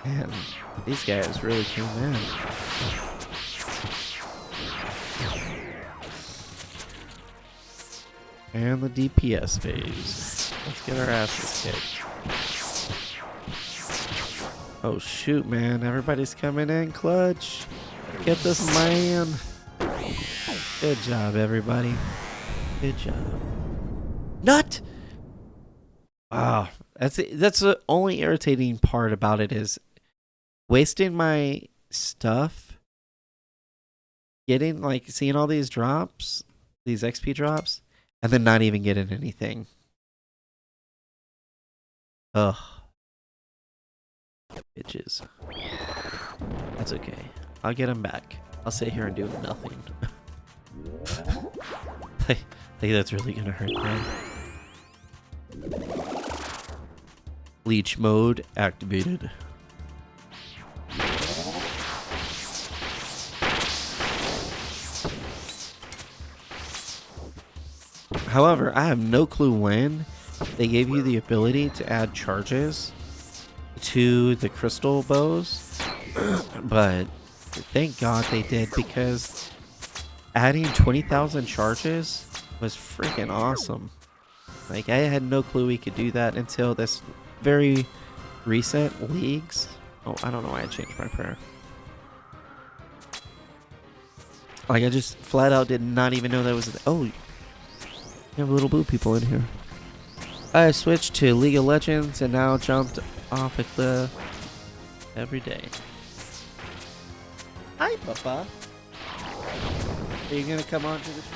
Man, these guys really came in. And the DPS phase. Let's get our asses kicked. Oh shoot, man. Everybody's coming in clutch. Get this man. Good job, everybody. Good job. Nut! Wow. That's the only irritating part about it is wasting my stuff. Getting, like, seeing all these drops. These XP drops. And then not even getting anything. Ugh. Bitches. That's okay. I'll get them back. I'll sit here and do nothing. I think that's really gonna hurt them. Leech mode activated. However, I have no clue when they gave you the ability to add charges to the crystal bows, but thank God they did, because adding 20,000 charges was freaking awesome. Like, I had no clue we could do that until this very recent leagues. Oh, I don't know why I changed my prayer. Like, I just flat out did not even know that was. Oh. You have little blue people in here. I switched to League of Legends and now jumped off a cliff every day. Hi, Papa. Are you gonna come on to the show?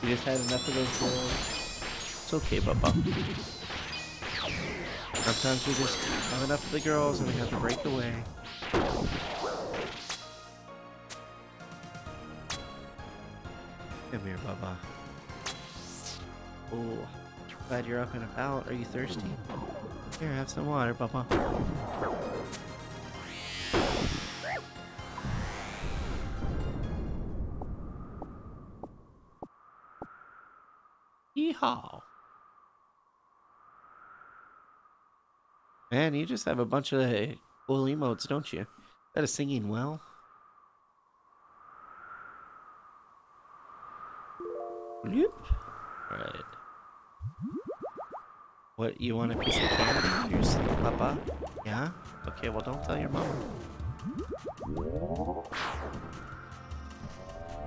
You just had enough of those girls. It's okay, Papa. Sometimes we just have enough of the girls and we have to break away. Come here, Bubba. Oh, glad you're up and about. Are you thirsty? Here, have some water, Bubba. Yeehaw! Man, you just have a bunch of cool emotes, don't you? That is singing well. Yep. Alright. What, you want a piece of candy? Your papa? Yeah? Okay, well don't tell your mama.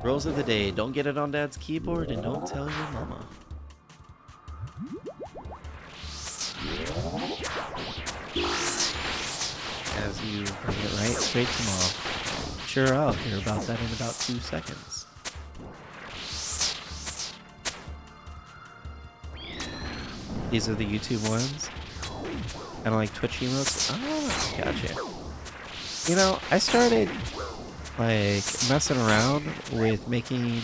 Rules of the day, don't get it on dad's keyboard and don't tell your mama. As you bring it right straight to mom. Sure, I'll hear about that in about 2 seconds. These are the YouTube ones. Kind of like Twitch emotes. Oh, gotcha. You know, I started like messing around with making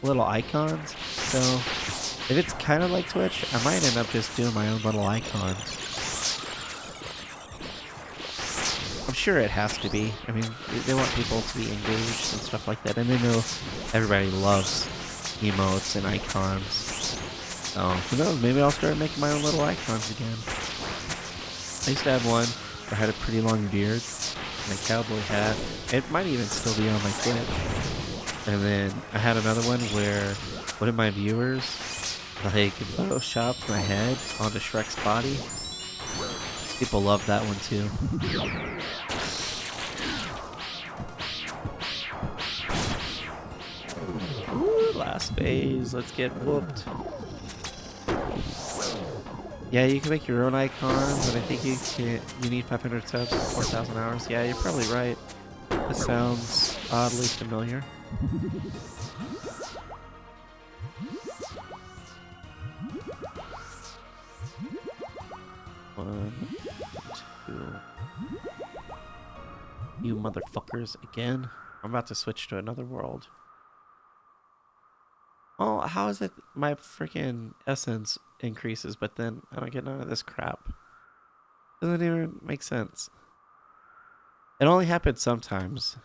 little icons. So if it's kind of like Twitch, I might end up just doing my own little icons. I'm sure it has to be. I mean, they want people to be engaged and stuff like that, and they know everybody loves emotes and icons. So who knows? Maybe I'll start making my own little icons again. I used to have one that had a pretty long beard and a cowboy hat. It might even still be on my Twitch. And then I had another one where one of my viewers like photoshopped my head onto Shrek's body. People love that one too. Ooh, last phase. Let's get whooped. Yeah, you can make your own icons, and I think you need 500 subs and 4,000 hours. Yeah, you're probably right. That sounds oddly familiar. One, two. You motherfuckers again. I'm about to switch to another world. Oh, how is it my freaking essence increases, but then I don't get none of this crap? Doesn't even make sense. It only happens sometimes.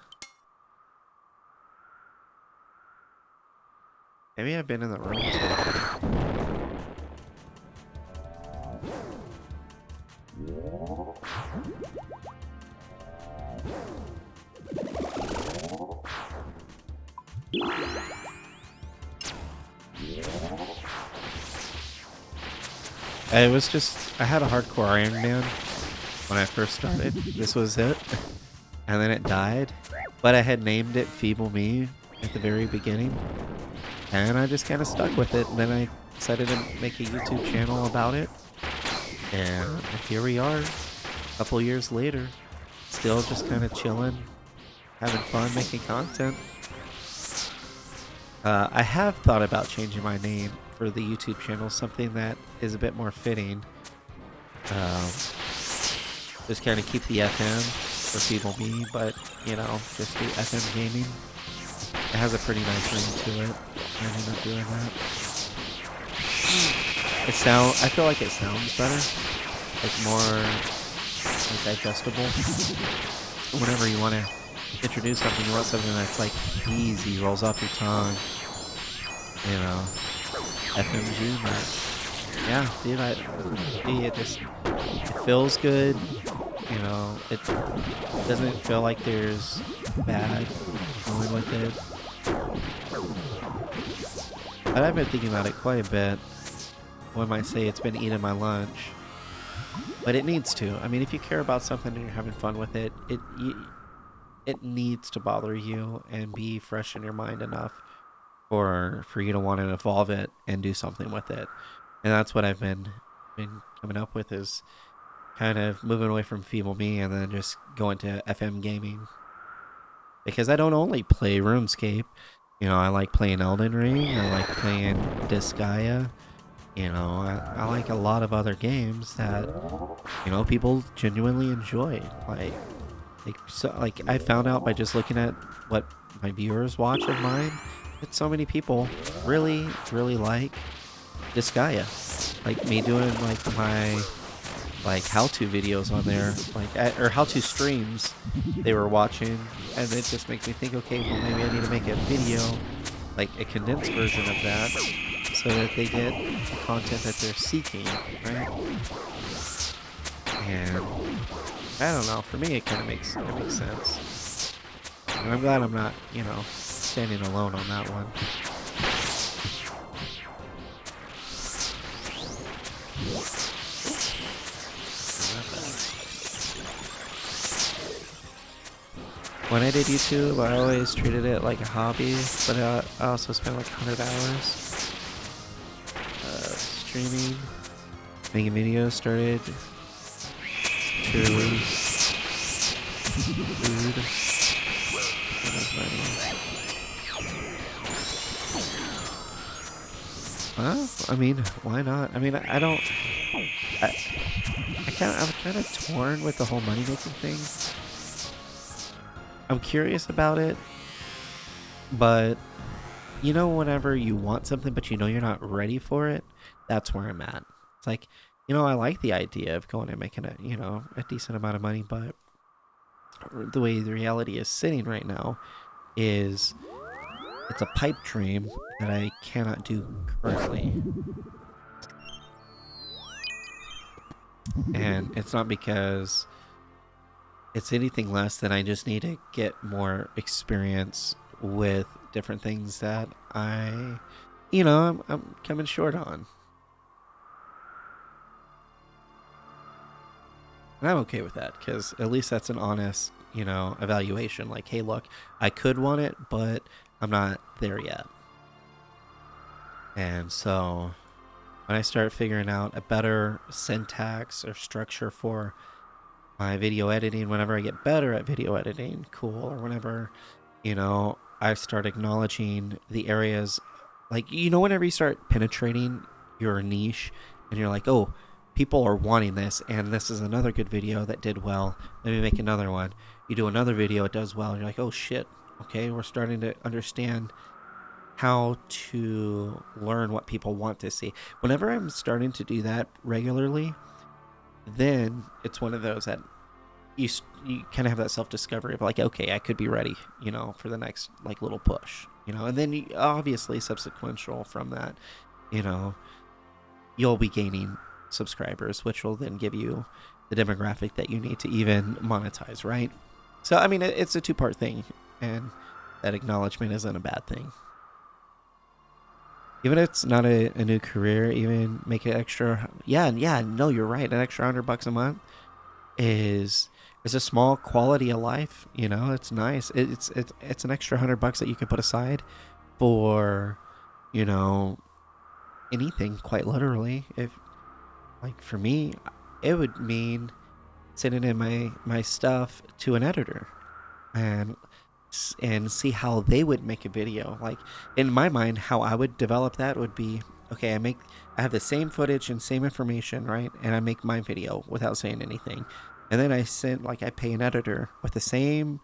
Maybe I've been in the room too. It was just, I had a hardcore Iron Man when I first started. This was it. And then it died. But I had named it Feeble Me at the very beginning. And I just kind of stuck with it. And then I decided to make a YouTube channel about it. And here we are, a couple years later. Still just kind of chilling, having fun, making content. I have thought about changing my name for the YouTube channel, something that is a bit more fitting. Just kind of keep the FM for Feeble Me, but, you know, just do FM Gaming. It has a pretty nice ring to it. I ended up doing that. I feel like it sounds better. Like more like digestible. Whenever you want to introduce something, you want something that's like easy, rolls off your tongue. You know, FMG merch. Yeah, dude, it feels good. You know, it doesn't feel like there's bad going with it. But I've been thinking about it quite a bit. One might say it's been eating my lunch. But it needs to. I mean, if you care about something and you're having fun with it, it needs to bother you and be fresh in your mind enough for you to want to evolve it and do something with it. And that's what I've been coming up with, is kind of moving away from Feeble Me and then just going to FM Gaming. Because I don't only play RuneScape. You know, I like playing Elden Ring. I like playing Disgaea. You know, I like a lot of other games that, you know, people genuinely enjoy. Like I found out by just looking at what my viewers watch of mine, that so many people really, really like Disgaea. Like me doing like my how-to videos on there, or how-to streams they were watching, and it just makes me think, okay, well maybe I need to make a video, like a condensed version of that, so that they get the content that they're seeking, right? And I don't know, for me it kind of makes sense. And I'm glad I'm not, you know, standing alone on that one. when I did YouTube, I always treated it like a hobby, but I also spent like 100 hours streaming, making videos, started to release food. Well, I mean, why not? I mean, I don't. I'm kind of torn with the whole money making thing. I'm curious about it, but you know, whenever you want something but you know you're not ready for it, that's where I'm at. It's like, you know, I like the idea of going and making a decent amount of money, but the way the reality is sitting right now is it's a pipe dream that I cannot do currently. And it's not because it's anything less than I just need to get more experience with different things that I'm coming short on. And I'm okay with that because at least that's an honest, evaluation. Like, hey, look, I could want it, but I'm not there yet. And so when I start figuring out a better syntax or structure for my video editing, whenever I get better at video editing, cool, or whenever, I start acknowledging the areas, like, whenever you start penetrating your niche and you're like, oh, people are wanting this, and this is another good video that did well, let me make another one. You do another video, it does well, and you're like, oh shit, okay, we're starting to understand how to learn what people want to see. Whenever I'm starting to do that regularly, then it's one of those that you kind of have that self-discovery of like, okay, I could be ready, for the next like little push, and then obviously subsequential from that, you'll be gaining subscribers, which will then give you the demographic that you need to even monetize, right? So I mean, it's a two-part thing, and that acknowledgement isn't a bad thing. Even if it's not a new career, even make it extra. Yeah, no, you're right. An extra $100 a month is a small quality of life. It's nice. It's an extra $100 that you can put aside for, anything. Quite literally, if like for me, it would mean sending in my stuff to an editor and see how they would make a video. Like in my mind, how I would develop that would be, okay, I have the same footage and same information, right? And I make my video without saying anything. And then I pay an editor with the same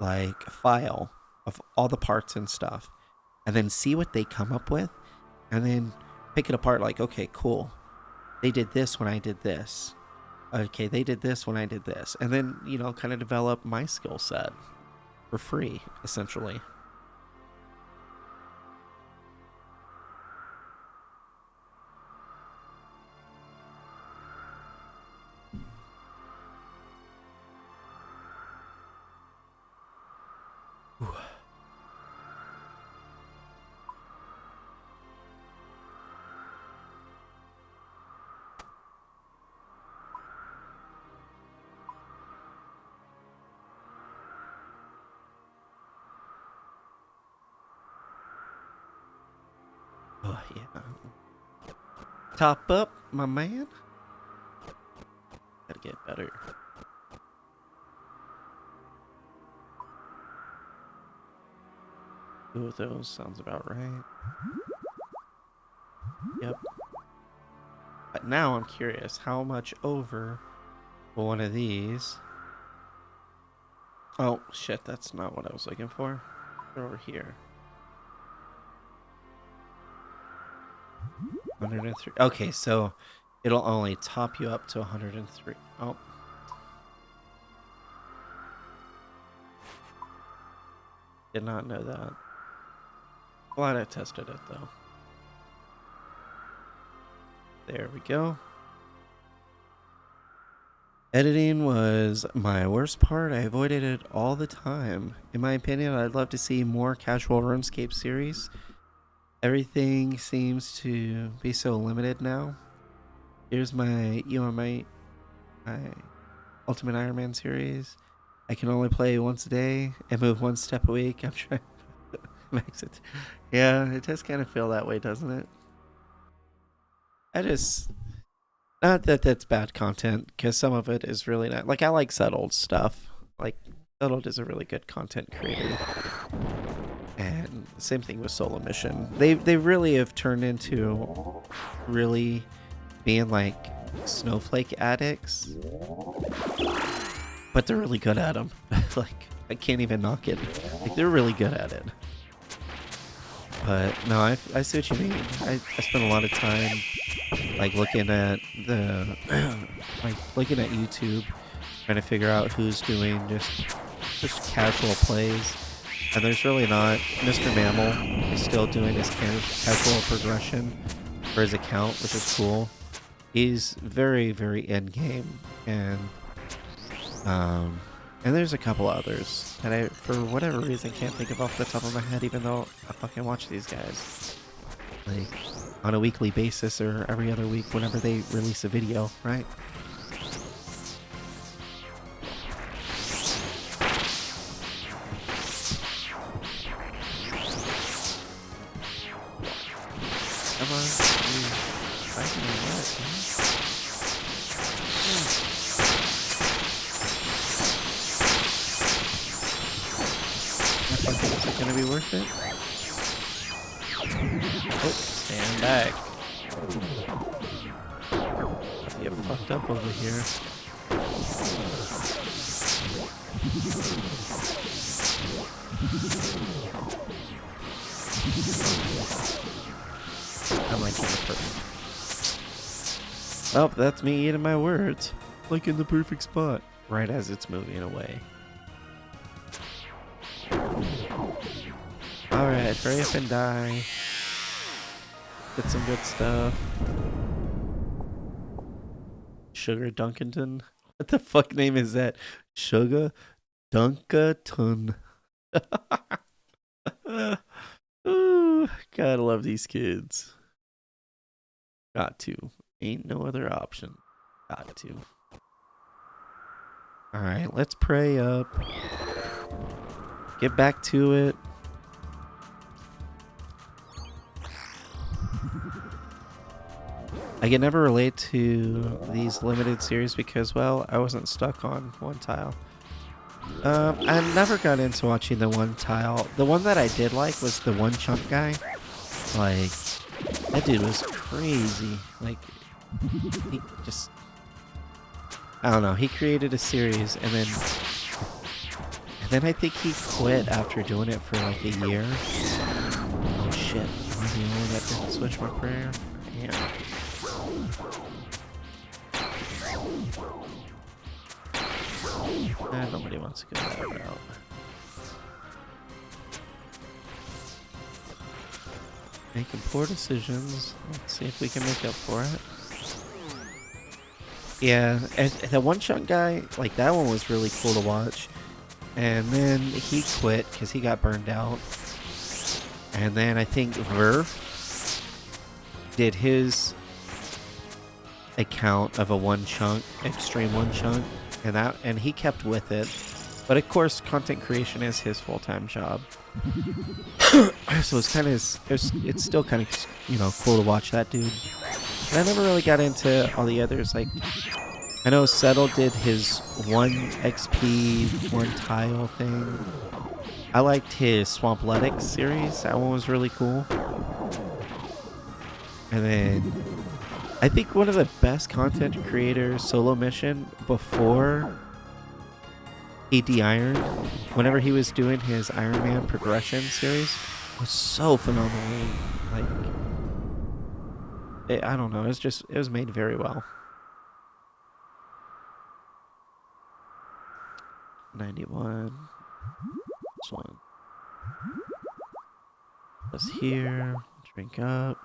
like file of all the parts and stuff, and then see what they come up with, and then pick it apart like, okay, cool. They did this when I did this. Okay, they did this when I did this. And then, kind of develop my skill set for free, essentially. Ooh. Oh, yeah. Top up, my man. Gotta get better. Two of those sounds about right. Yep. But now I'm curious, how much over will one of these... Oh, shit, that's not what I was looking for. They're over here. 103. Okay, so it'll only top you up to 103. Oh. Did not know that. Glad I tested it, though. There we go. Editing was my worst part. I avoided it all the time. In my opinion, I'd love to see more casual RuneScape series. Everything seems to be so limited now. Here's my Ultimate Iron Man series. I can only play once a day and move one step a week. I'm trying to max it. Yeah, it does kind of feel that way, doesn't it? I just, not that that's bad content, because some of it is really not. Like, I like Settled stuff. Like, Settled is a really good content creator. And same thing with Solo Mission. They really have turned into really being like snowflake addicts, but they're really good at them. Like, I can't even knock it. Like, they're really good at it. But no, I see what you mean. I spend a lot of time like looking at the like looking at YouTube, trying to figure out who's doing just casual plays. And there's really not. Mr. Mammal is still doing his casual progression for his account, which is cool. He's very, very end game, and there's a couple others that I, for whatever reason, can't think of off the top of my head, even though I fucking watch these guys like on a weekly basis or every other week whenever they release a video, right? Come on, fighting or what, man? Is it gonna be worth it? Oh, stand back. You fucked up over here. I like in the perfect. Oh, that's me eating my words. Like in the perfect spot. Right as it's moving away. Alright, hurry up and die. Get some good stuff. Sugar Dunkinton? What the fuck name is that? Sugar Dunkinton. Ooh, gotta love these kids. Got to. Ain't no other option. Got to. Alright, let's pray up. Get back to it. I can never relate to these limited series because, well, I wasn't stuck on one tile. I never got into watching the one tile. The one that I did like was the one chunk guy. Like, that dude was crazy. Like, he just... I don't know. He created a series and then I think he quit after doing it for like a year. Oh shit. I'm the only one that didn't switch my prayer. Damn. Nobody wants to go that route. Making poor decisions. Let's see if we can make up for it. Yeah, and the one shot guy, like that one was really cool to watch. And then he quit because he got burned out. And then I think Verf did his account of a one chunk, extreme one chunk, and he kept with it. But of course, content creation is his full-time job. So it's kind of it's still kind of, you know, cool to watch that dude. But I never really got into all the others. Like, I know Settle did his 1 XP, 1 tile thing. I liked his Swampletics series. That one was really cool. And then I think one of the best content creators, Solo Mission, before he de-ironed, whenever he was doing his Iron Man progression series, was so phenomenal. Like, I don't know. It was made very well. 91. This one. Us here. Drink up.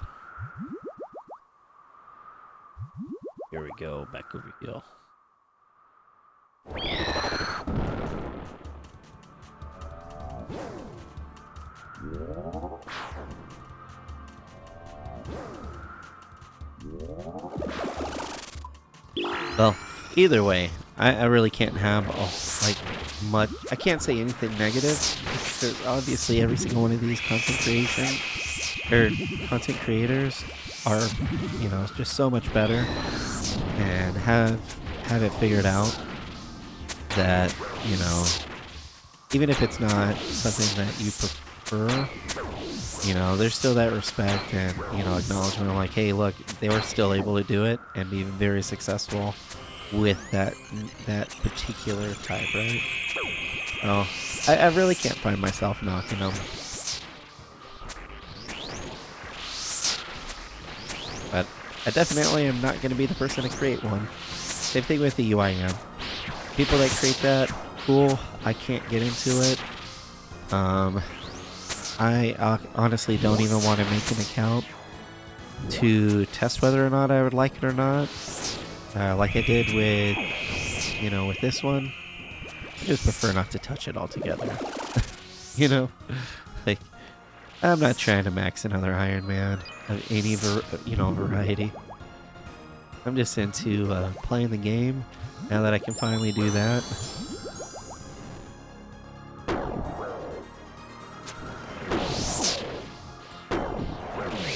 Here we go. Back over here. Well, either way, I really can't have like much. I can't say anything negative because obviously every single one of these content creators are, you know, just so much better and have it figured out that, you know, even if it's not something that you prefer, you know, there's still that respect and, you know, acknowledgement of like, hey, look, they were still able to do it and be very successful with that particular type, right? Oh, I really can't find myself knocking them. But I definitely am not going to be the person to create one. Same thing with the UIM. People that create that, cool. I can't get into it. I honestly don't even want to make an account to test whether or not I would like it or not. Like I did with, you know, with this one. I just prefer not to touch it altogether. You know? Like, I'm not trying to max another Iron Man of any variety. I'm just into playing the game now that I can finally do that.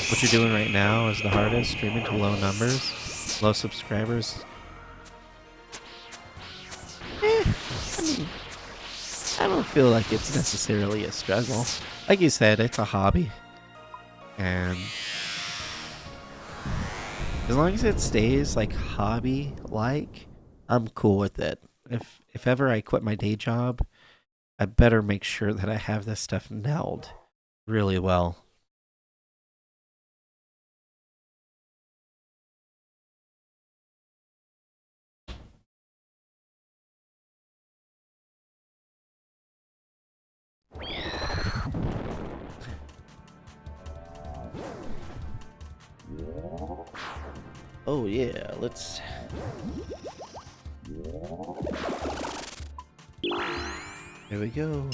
What you're doing right now is the hardest, streaming to low numbers, low subscribers. I mean, I don't feel like it's necessarily a struggle. Like you said, it's a hobby. And as long as it stays like hobby-like, I'm cool with it. If ever I quit my day job, I better make sure that I have this stuff nailed really well. Oh yeah, let's... There we go.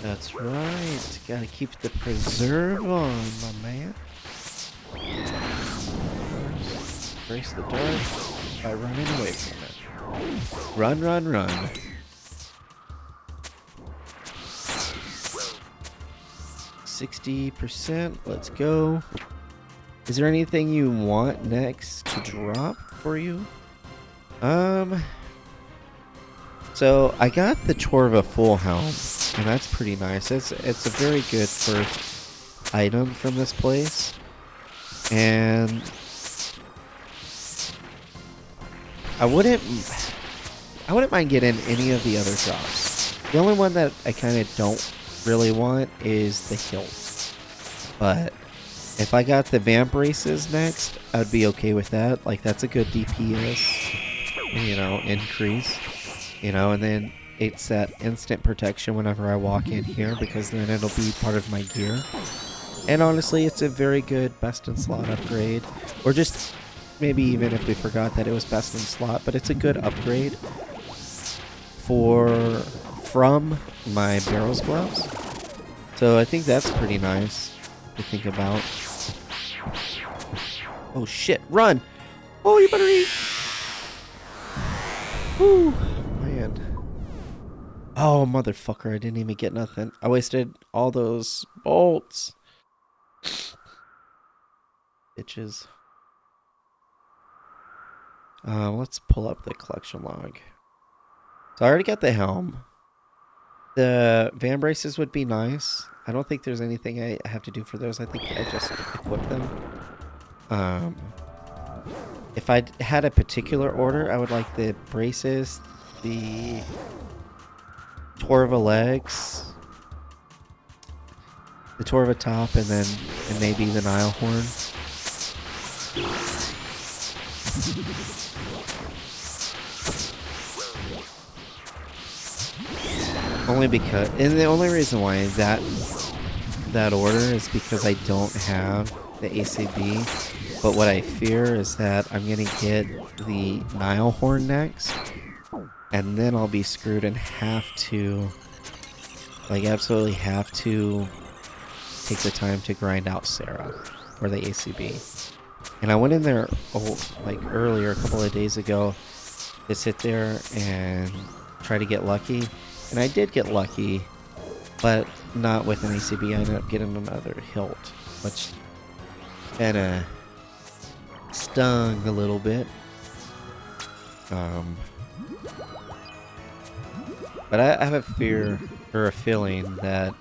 That's right. Gotta keep the preserve on, my man. Brace the dark by running away from it. Run, run, run. %. Let's go. Is there anything you want next to drop for you? So I got the Torva full helm, and that's pretty nice. It's a very good first item from this place, and I wouldn't mind getting any of the other drops. The only one that I kind of don't really want is the hilt, but if I got the vamp braces next, I'd be okay with that. Like, that's a good DPS, you know, increase, you know, and then it's that instant protection whenever I walk in here because then it'll be part of my gear. And honestly, it's a very good best in slot upgrade, or just maybe even if we forgot that it was best in slot, but it's a good upgrade from my barrels gloves. So I think that's pretty nice to think about. Oh shit, run! Oh, you better eat! Whew, man. Oh, motherfucker, I didn't even get nothing. I wasted all those bolts. Bitches. Let's pull up the collection log. So I already got the helm. The van braces would be nice. I don't think there's anything I have to do for those. I think I just equip them. If I had a particular order, I would like the braces, the Torva legs, the Torva top, and maybe the Nile horn. Only because, and the only reason why that order is because I don't have the ACB, but what I fear is that I'm gonna get the Nile horn next, and then I'll be screwed and have to, like, absolutely have to take the time to grind out Sarah for the ACB. And I went in there like earlier, a couple of days ago, to sit there and try to get lucky. And I did get lucky, but not with an ACB. I ended up getting another hilt, which kind of stung a little bit. But I have a fear or a feeling that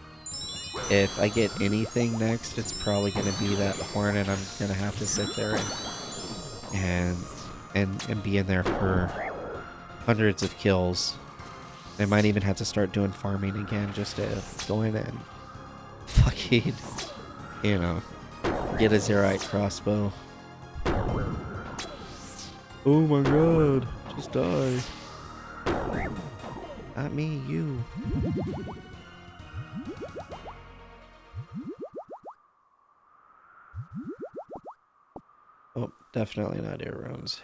if I get anything next, it's probably going to be that horn, and I'm going to have to sit there and be in there for hundreds of kills. I might even have to start doing farming again just to go in and fucking, you know, get a Zerite crossbow. Oh my god, just die. Not me, you. Oh, definitely not air runes.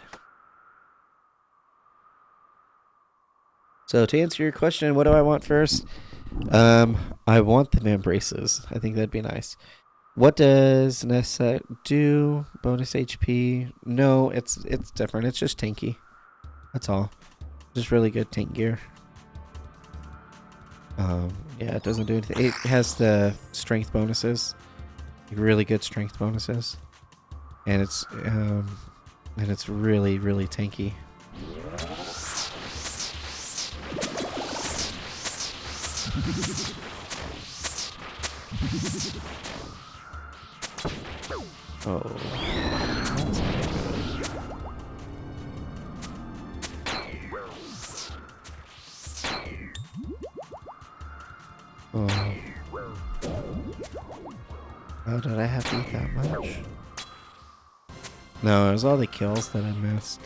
So to answer your question, what do I want first? I want the embraces. I think that'd be nice. What does Nessa do? Bonus HP? No, it's different. It's just tanky. That's all. Just really good tank gear. Yeah, it doesn't do anything. It has the strength bonuses, really good strength bonuses, and it's really tanky. Oh, that's not good. Oh. Oh, did I have to eat that much? No, it was all the kills that I missed.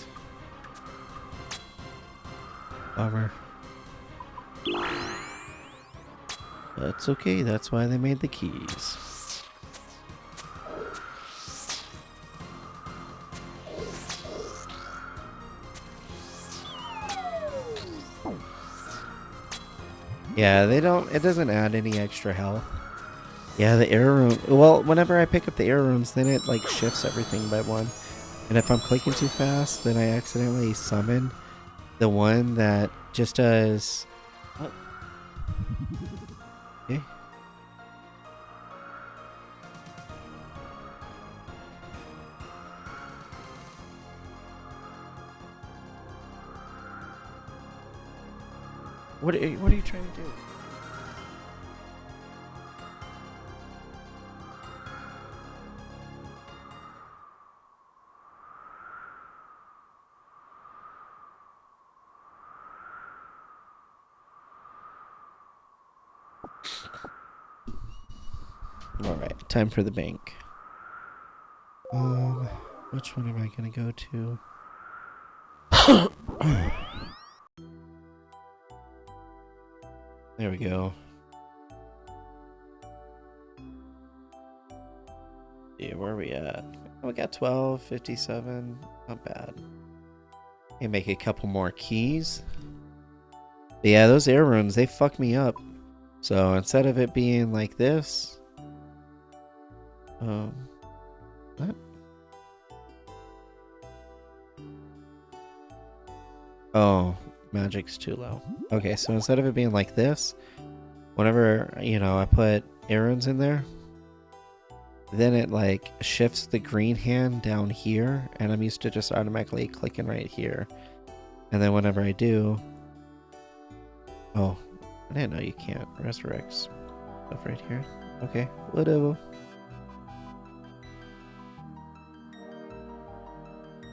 Bummer. That's okay, that's why they made the keys. Yeah, they don't, it doesn't add any extra health. Yeah, the air rune. Well, whenever I pick up the air runes, then it like shifts everything by one. And if I'm clicking too fast, then I accidentally summon the one that just does. Oh. Okay. What are you trying to do? Alright, time for the bank. Which one am I gonna go to? There we go. Yeah, where are we at? Oh, we got 12, 57. Not bad. Can make a couple more keys. But yeah, those air runes, they fuck me up. So instead of it being like this, what? Oh, magic's too low. Okay, so instead of it being like this, whenever, you know, I put air runes in there, then it like shifts the green hand down here, and I'm used to just automatically clicking right here. And then whenever I do, oh, I didn't know you can't resurrect stuff right here. Okay, whatever.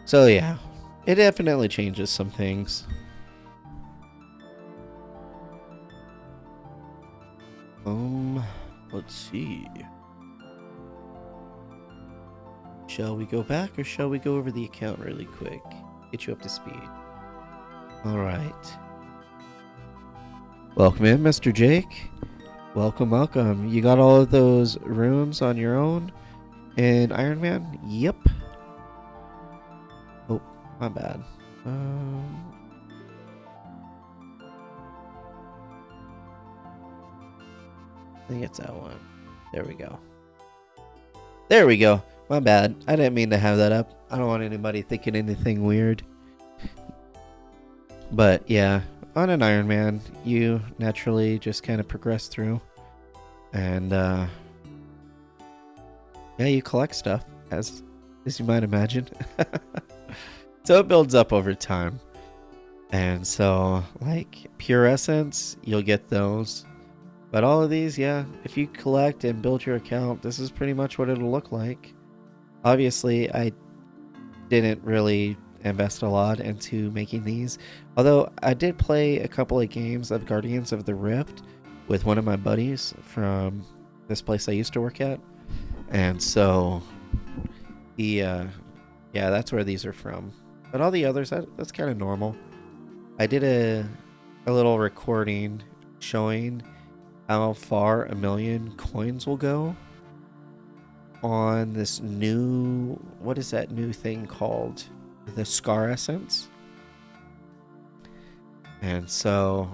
So yeah, it definitely changes some things. Let's see. Shall we go back or shall we go over the account really quick? Get you up to speed. Alright. Welcome in, Mr. Jake. Welcome, welcome. You got all of those runes on your own in Iron Man? Yep. Oh, my bad. I think it's that one. There we go. There we go. My bad. I didn't mean to have that up. I don't want anybody thinking anything weird. But yeah, on an Iron Man, you naturally just kind of progress through. And yeah, you collect stuff, as you might imagine. So it builds up over time. And so, like, pure essence, you'll get those. But all of these, yeah, if you collect and build your account, this is pretty much what it'll look like. Obviously, I didn't really invest a lot into making these. Although, I did play a couple of games of Guardians of the Rift with one of my buddies from this place I used to work at. And so, yeah, that's where these are from. But all the others, that's kind of normal. I did a little recording showing how far 1,000,000 coins will go on this new, what is that new thing called? The Scar Essence. And so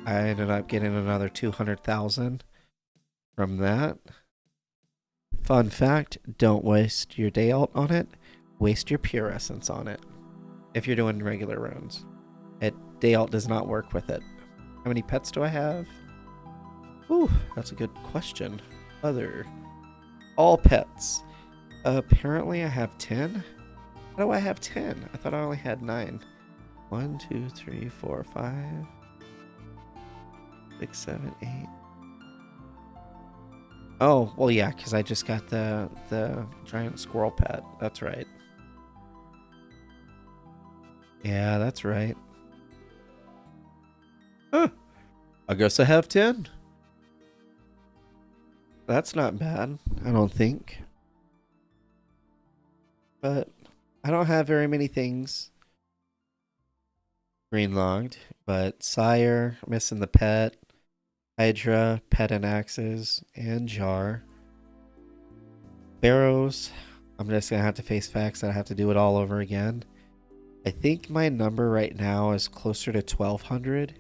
I ended up getting another 200,000 from that. Fun fact, don't waste your day alt on it. Waste your pure essence on it if you're doing regular runes. Day alt does not work with it. How many pets do I have? Ooh, that's a good question. All pets. Apparently I have 10. How do I have 10? I thought I only had 9. 1, 2, 3, 4, 5, 6, 7, 8. Oh, well, yeah, because I just got the giant squirrel pet. That's right. Yeah, that's right. Huh. I guess I have 10. That's not bad, I don't think. But I don't have very many things green logged. But Sire, missing the pet, Hydra, pet and axes, and Jar. Barrows, I'm just going to have to face facts that I have to do it all over again. I think my number right now is closer to 1,200.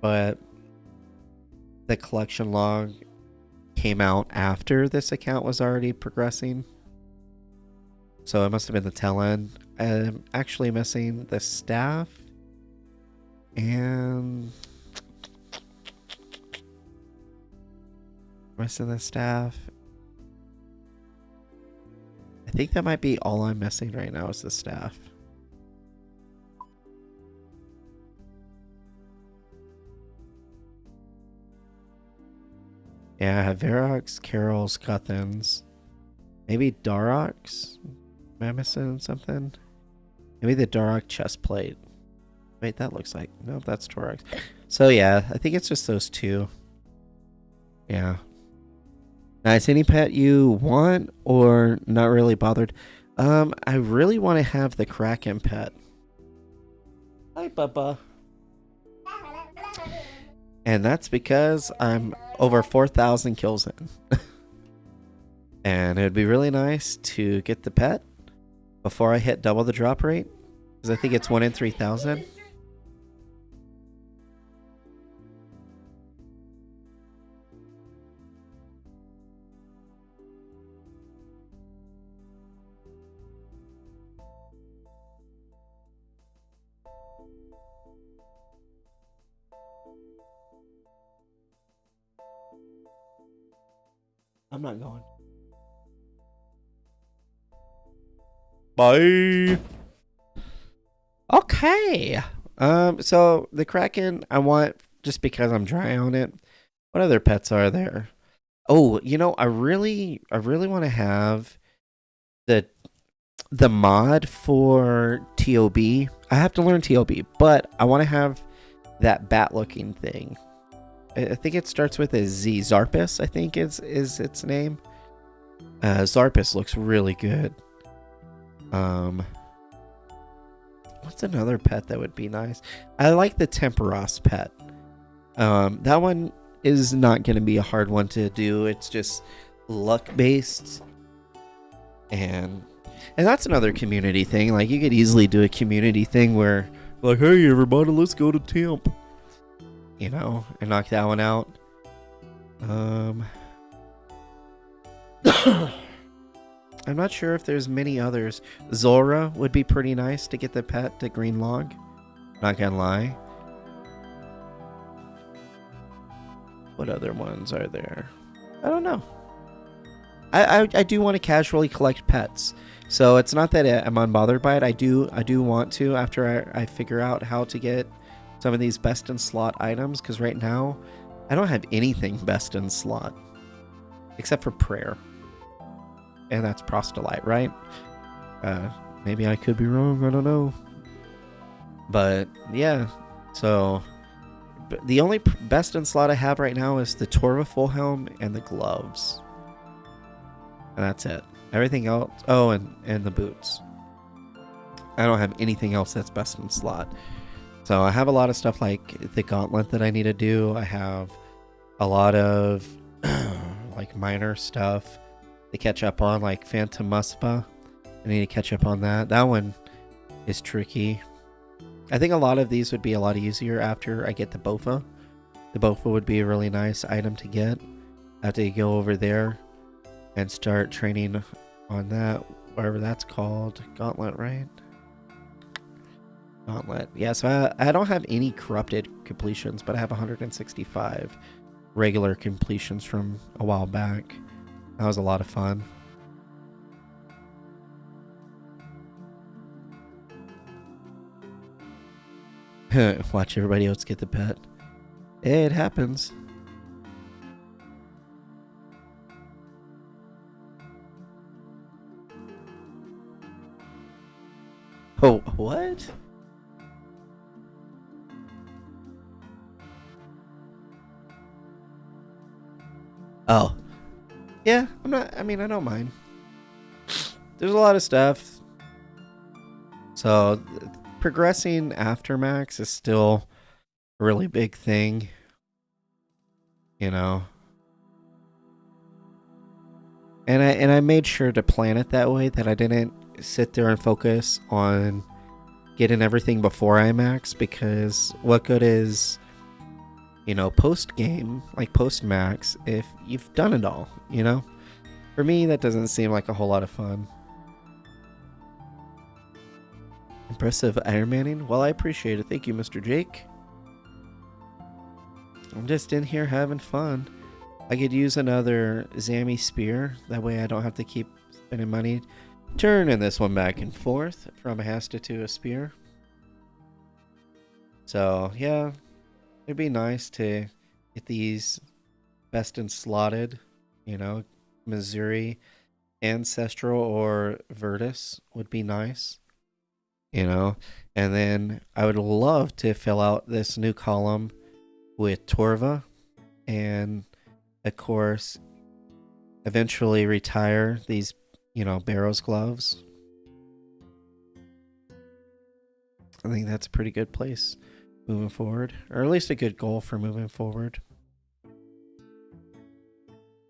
But the collection log came out after this account was already progressing. So it must have been the tail end. I'm actually missing the staff. And missing the staff. I think that might be all I'm missing right now is the staff. Yeah, I have Verox, Carols, Cuthans. Maybe Darox? Am I missing something? Maybe the Darok chest plate. Wait, that looks like... No, that's Torox. So yeah, I think it's just those two. Yeah. Nice. Any pet you want or not really bothered? I really want to have the Kraken pet. Hi, Bubba. And that's because I'm over 4,000 kills in. And it'd be really nice to get the pet before I hit double the drop rate. Because I think it's 1 in 3,000. I'm not going. Bye. Okay. So the Kraken I want just because I'm dry on it. What other pets are there? Oh, you know, I really want to have the mod for TOB. I have to learn TOB, but I want to have that bat looking thing. I think it starts with a Z. Zarpus, I think is its name. Zarpus looks really good. What's another pet that would be nice? I like the Temperos pet. That one is not going to be a hard one to do. It's just luck based. And that's another community thing. Like, you could easily do a community thing where, like, hey, everybody, let's go to Temp. You know, and knock that one out. I'm not sure if there's many others. Zora would be pretty nice to get the pet to Green Log. Not gonna lie. What other ones are there? I don't know. I do want to casually collect pets, so it's not that I'm unbothered by it. I do want to after I figure out how to get some of these best in slot items, because right now I don't have anything best in slot except for prayer, and that's proselyte, right? Maybe I could be wrong. I don't know, but yeah. So the only best in slot I have right now is the Torva full helm and the gloves. And that's it. Everything else... Oh, and the boots. I don't have anything else that's best in slot. So I have a lot of stuff like the gauntlet that I need to do. I have a lot of like minor stuff to catch up on, like Phantom Muspa. I need to catch up on that. That one is tricky. I think a lot of these would be a lot easier after I get the Bofa. The Bofa would be a really nice item to get after you go over there and start training on that, whatever that's called. Gauntlet, right? Gauntlet. Yeah, so I don't have any corrupted completions, but I have 165 regular completions from a while back. That was a lot of fun. Watch everybody else get the pet. It happens. Oh, what? Oh. Yeah, I mean, I don't mind. There's a lot of stuff. So, progressing after max is still a really big thing. You know. And I made sure to plan it that way, that I didn't sit there and focus on getting everything before I max, because what good is, you know, post game, like post max, if you've done it all, you know? For me, that doesn't seem like a whole lot of fun. Impressive Iron Manning. Well, I appreciate it. Thank you, Mr. Jake. I'm just in here having fun. I could use another Zammy Spear. That way I don't have to keep spending money turning this one back and forth from a Hasta to a Spear. So, yeah. It'd be nice to get these best in slotted, you know, Missouri, Ancestral, or Virtus would be nice, you know. And then I would love to fill out this new column with Torva, and of course eventually retire these, you know, Barrows gloves. I think that's a pretty good place moving forward, or at least a good goal for moving forward.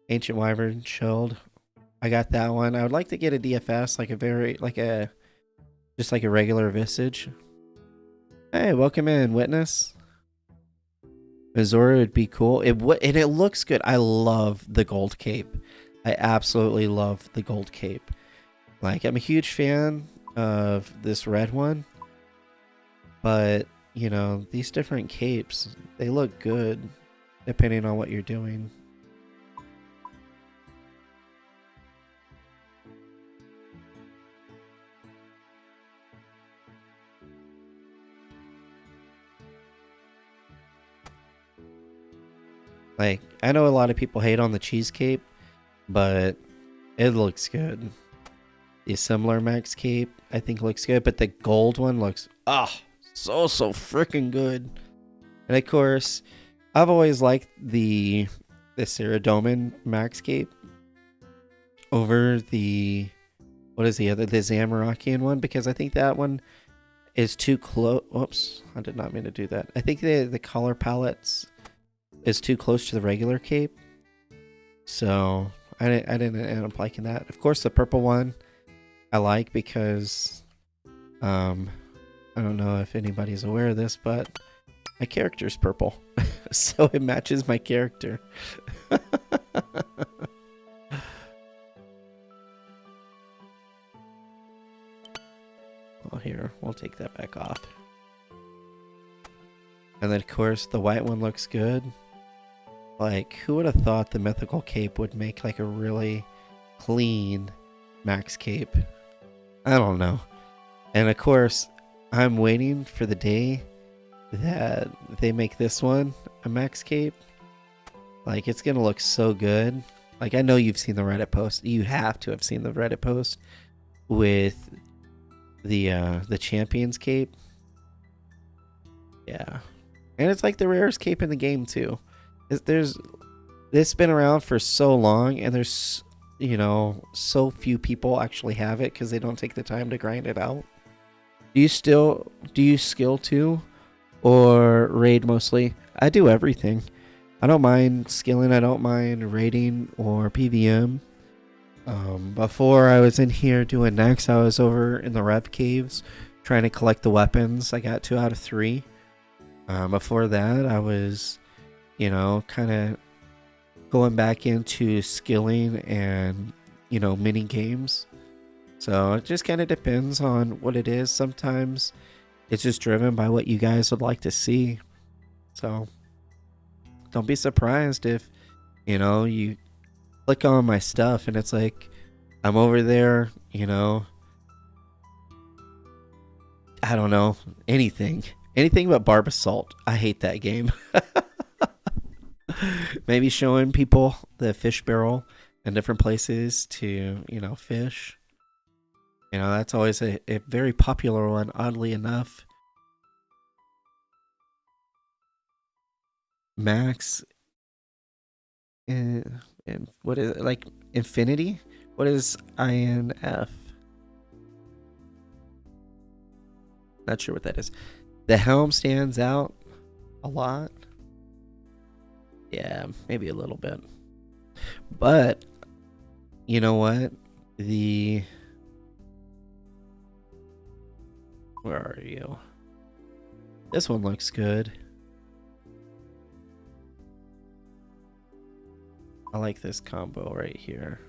Ancient Wyvern Shield, I got that one. I would like to get a DFS, like just like a regular Visage. Hey, welcome in, Witness. Missouri would be cool. And it looks good. I love the gold cape. I absolutely love the gold cape. Like, I'm a huge fan of this red one, but you know, these different capes, they look good depending on what you're doing. Like, I know a lot of people hate on the cheese cape, but it looks good. The similar max cape, I think, looks good, but the gold one looks so freaking good. And of course, I've always liked the Ceradomin max cape over the, what is the other, the Zamorakian one, because I think that one is too close. Whoops, I did not mean to do that. I think the color palettes is too close to the regular cape, so I didn't end up liking that. Of course, the purple one I like because I don't know if anybody's aware of this, but my character's purple, so it matches my character. we'll take that back off. And then, of course, the white one looks good. Like, who would have thought the mythical cape would make like a really clean max cape? I don't know. And of course, I'm waiting for the day that they make this one a max cape. Like, it's gonna look so good. Like, I know you've seen the Reddit post. You have to have seen the Reddit post with the champion's cape. Yeah. And it's like the rarest cape in the game too. This been around for so long, and there's, you know, so few people actually have it because they don't take the time to grind it out. Do you skill too, or raid mostly? I do everything. I don't mind skilling. I don't mind raiding or PVM. Before I was in here doing NEX, I was over in the Rev Caves trying to collect the weapons. I got 2 out of 3. Before that, I was, you know, kind of going back into skilling and, you know, mini games. So it just kind of depends on what it is. Sometimes it's just driven by what you guys would like to see. So don't be surprised if, you know, you click on my stuff and it's like I'm over there, you know, I don't know, anything but Barb Assault. I hate that game. Maybe showing people the fish barrel in different places to, you know, fish. You know, that's always a very popular one, oddly enough. Max, and what is it, like infinity? What is INF? Not sure what that is. The helm stands out a lot. Yeah, maybe a little bit. But you know what? Where are you? This one looks good. I like this combo right here.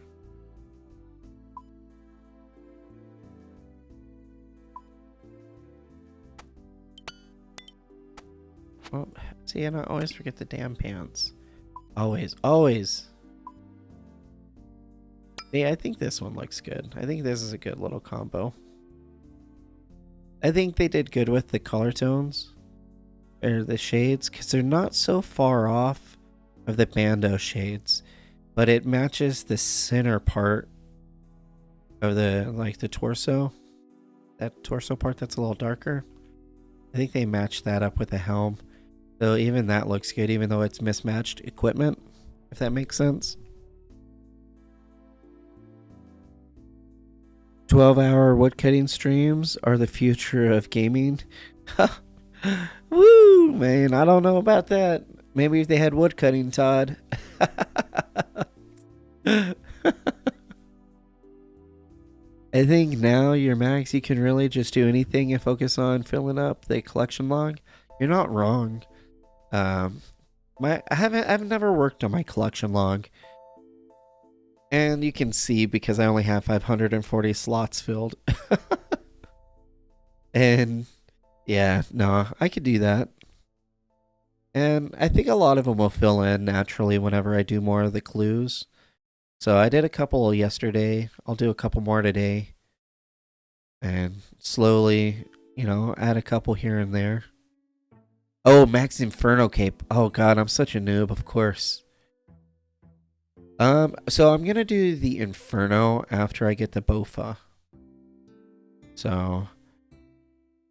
Oh, see, and I always forget the damn pants. Always. Yeah, I think this one looks good. I think this is a good little combo. I think they did good with the color tones or the shades because they're not so far off of the Bando shades, but it matches the center part of the torso. That torso part that's a little darker. I think they matched that up with the helm. So even that looks good, even though it's mismatched equipment, if that makes sense. 12-hour woodcutting streams are the future of gaming. Woo, man, I don't know about that. Maybe if they had woodcutting, Todd. I think now your max, you can really just do anything and focus on filling up the collection log. You're not wrong. I've never worked on my collection log, and you can see because I only have 540 slots filled. And yeah, no, I could do that. And I think a lot of them will fill in naturally whenever I do more of the clues. So I did a couple yesterday. I'll do a couple more today. And slowly, you know, add a couple here and there. Oh, Max Inferno Cape. Oh god, I'm such a noob, of course. So I'm gonna do the Inferno after I get the Bofa. So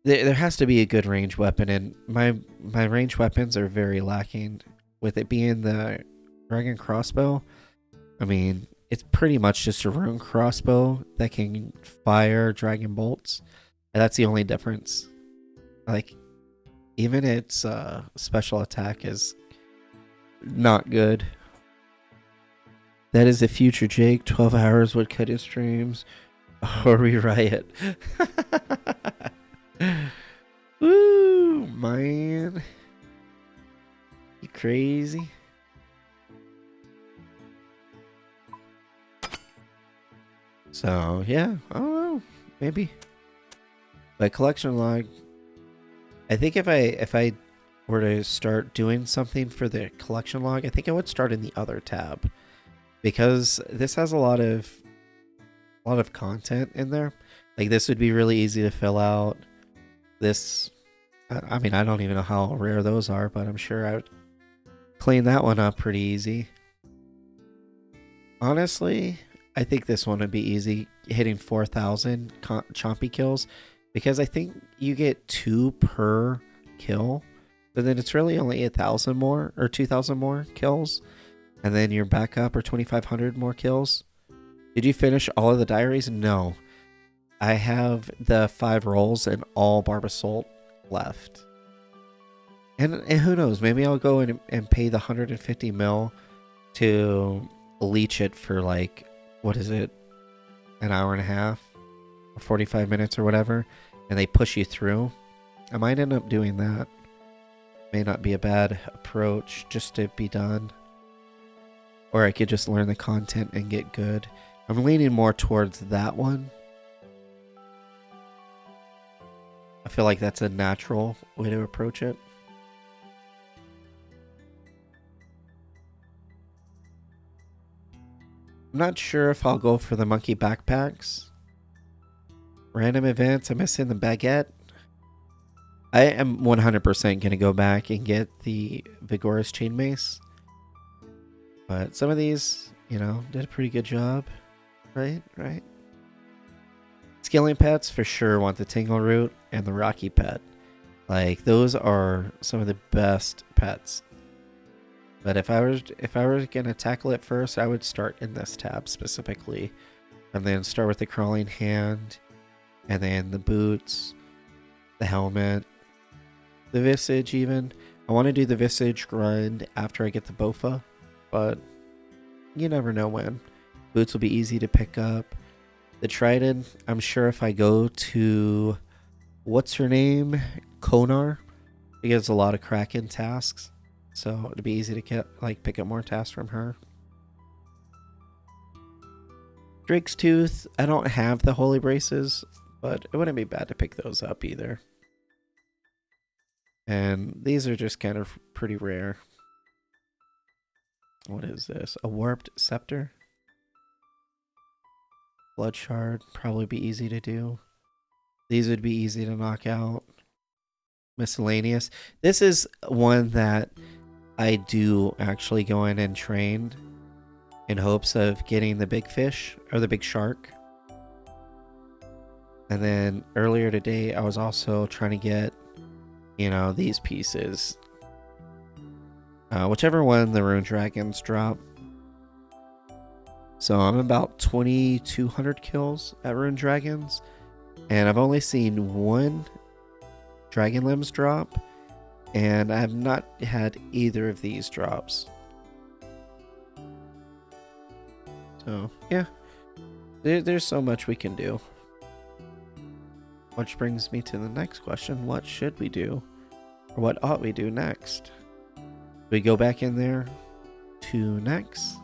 there has to be a good range weapon, and my range weapons are very lacking. With it being the Dragon Crossbow, I mean, it's pretty much just a rune crossbow that can fire dragon bolts. And that's the only difference. Like, even its special attack is not good. That is the future, Jake. 12 hours would cut his streams. Or rewrite it. Woo, man. You crazy? So, yeah. I don't know. Maybe. But collection log, I think if I were to start doing something for the collection log, I think I would start in the other tab, because this has a lot of content in there. Like, this would be really easy to fill out. This, I mean, I don't even know how rare those are, but I'm sure I would clean that one up pretty easy. Honestly, I think this one would be easy, hitting 4,000 chompy kills, because I think you get 2 per kill, but then it's really only 1,000 more or 2,000 more kills, and then your backup or 2,500 more kills. Did you finish all of the diaries? No. I have the 5 rolls and all Barbasol left. And who knows, maybe I'll go in and pay the 150 mil to leech it for, like, what is it, an hour and a half or 45 minutes or whatever, and they push you through. I might end up doing that. May not be a bad approach just to be done. Or I could just learn the content and get good. I'm leaning more towards that one. I feel like that's a natural way to approach it. I'm not sure if I'll go for the monkey backpacks. Random events, I'm missing the baguette. I am 100% going to go back and get the Vigorous Chain Mace. But some of these, you know, did a pretty good job. Right? Scaling pets, for sure want the Tingle Root and the Rocky Pet. Like, those are some of the best pets. But if I were gonna tackle it first, I would start in this tab specifically, and then start with the Crawling Hand, and then the boots, the helmet, the Visage. Even I want to do the Visage grind after I get the Bofa, but you never know when. Boots will be easy to pick up. The Trident, I'm sure if I go to, what's her name, Konar, he gets a lot of Kraken tasks. So it'd be easy to pick up more tasks from her. Drake's Tooth, I don't have the Holy Braces, but it wouldn't be bad to pick those up either. And these are just kind of pretty rare. What is this? A Warped Scepter? Blood Shard, probably be easy to do. These would be easy to knock out. Miscellaneous. This is one that I do actually go in and train in hopes of getting the big fish or the big shark. And then earlier today, I was also trying to get, you know, these pieces. Whichever one the Rune Dragons drop. So I'm about 2,200 kills at Rune Dragons. And I've only seen 1 Dragon Limbs drop. And I have not had either of these drops. So, yeah. There's so much we can do. Which brings me to the next question. What should we do? Or what ought we do next? Do we go back in there to NEX?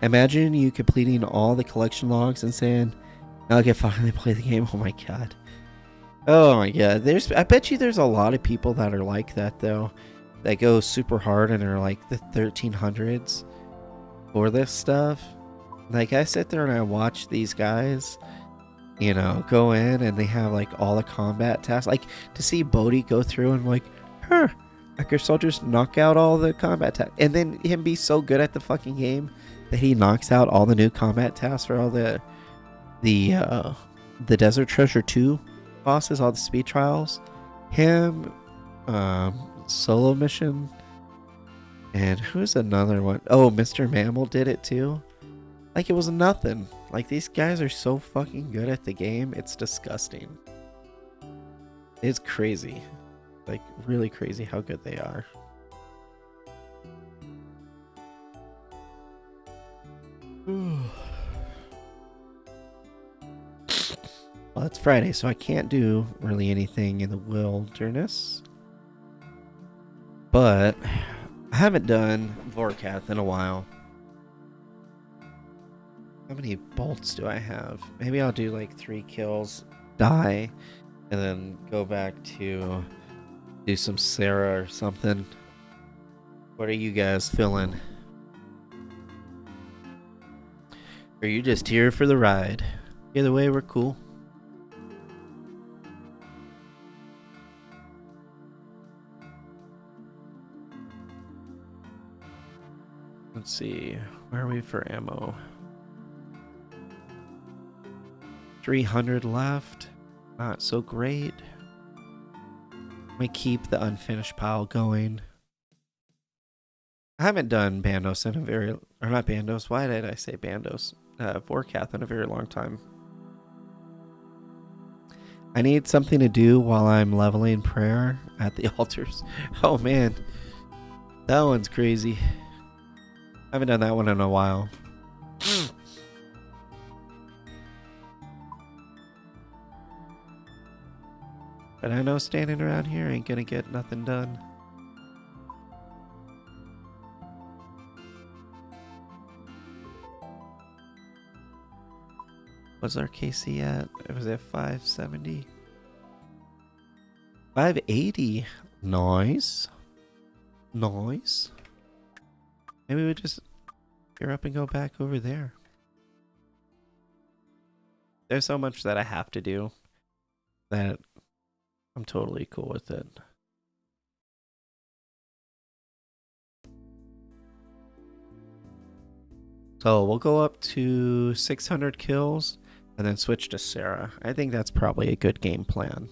Imagine you completing all the collection logs and saying, now I can finally play the game. Oh my god. Oh my god. I bet you there's a lot of people that are like that though. That go super hard and are like the 1300s for this stuff. Like, I sit there and I watch these guys, you know, go in and they have like all the combat tasks. Like, to see Bodhi go through and like, I guess I'll just knock out all the combat tasks. And then him be so good at the fucking game that he knocks out all the new combat tasks for all the Desert Treasure 2 bosses, all the speed trials. Him, solo mission. And who's another one? Oh, Mr. Mammal did it too. Like, it was nothing. Like, these guys are so fucking good at the game. It's disgusting. It's crazy. Like, really crazy how good they are. Well, it's Friday, so I can't do really anything in the wilderness. But I haven't done Vorkath in a while. How many bolts do I have? Maybe I'll do like 3 kills, die, and then go back to do some Sarah or something. What are you guys feeling? Or are you just here for the ride? Either way, we're cool. Let's see. Where are we for ammo? 300 left. Not so great. Let me keep the unfinished pile going. I haven't done Bandos in a very... Or not Bandos. Why did I say Bandos? Vorkath in a very long time. I need something to do while I'm leveling prayer at the altars. Oh man. That one's crazy. I haven't done that one in a while. But I know standing around here ain't gonna get nothing done. What's our KC at? It was at 570. 580. Nice. Nice. Maybe we just gear up and go back over there. There's so much that I have to do that I'm totally cool with it. So we'll go up to 600 kills and then switch to Sarah. I think that's probably a good game plan.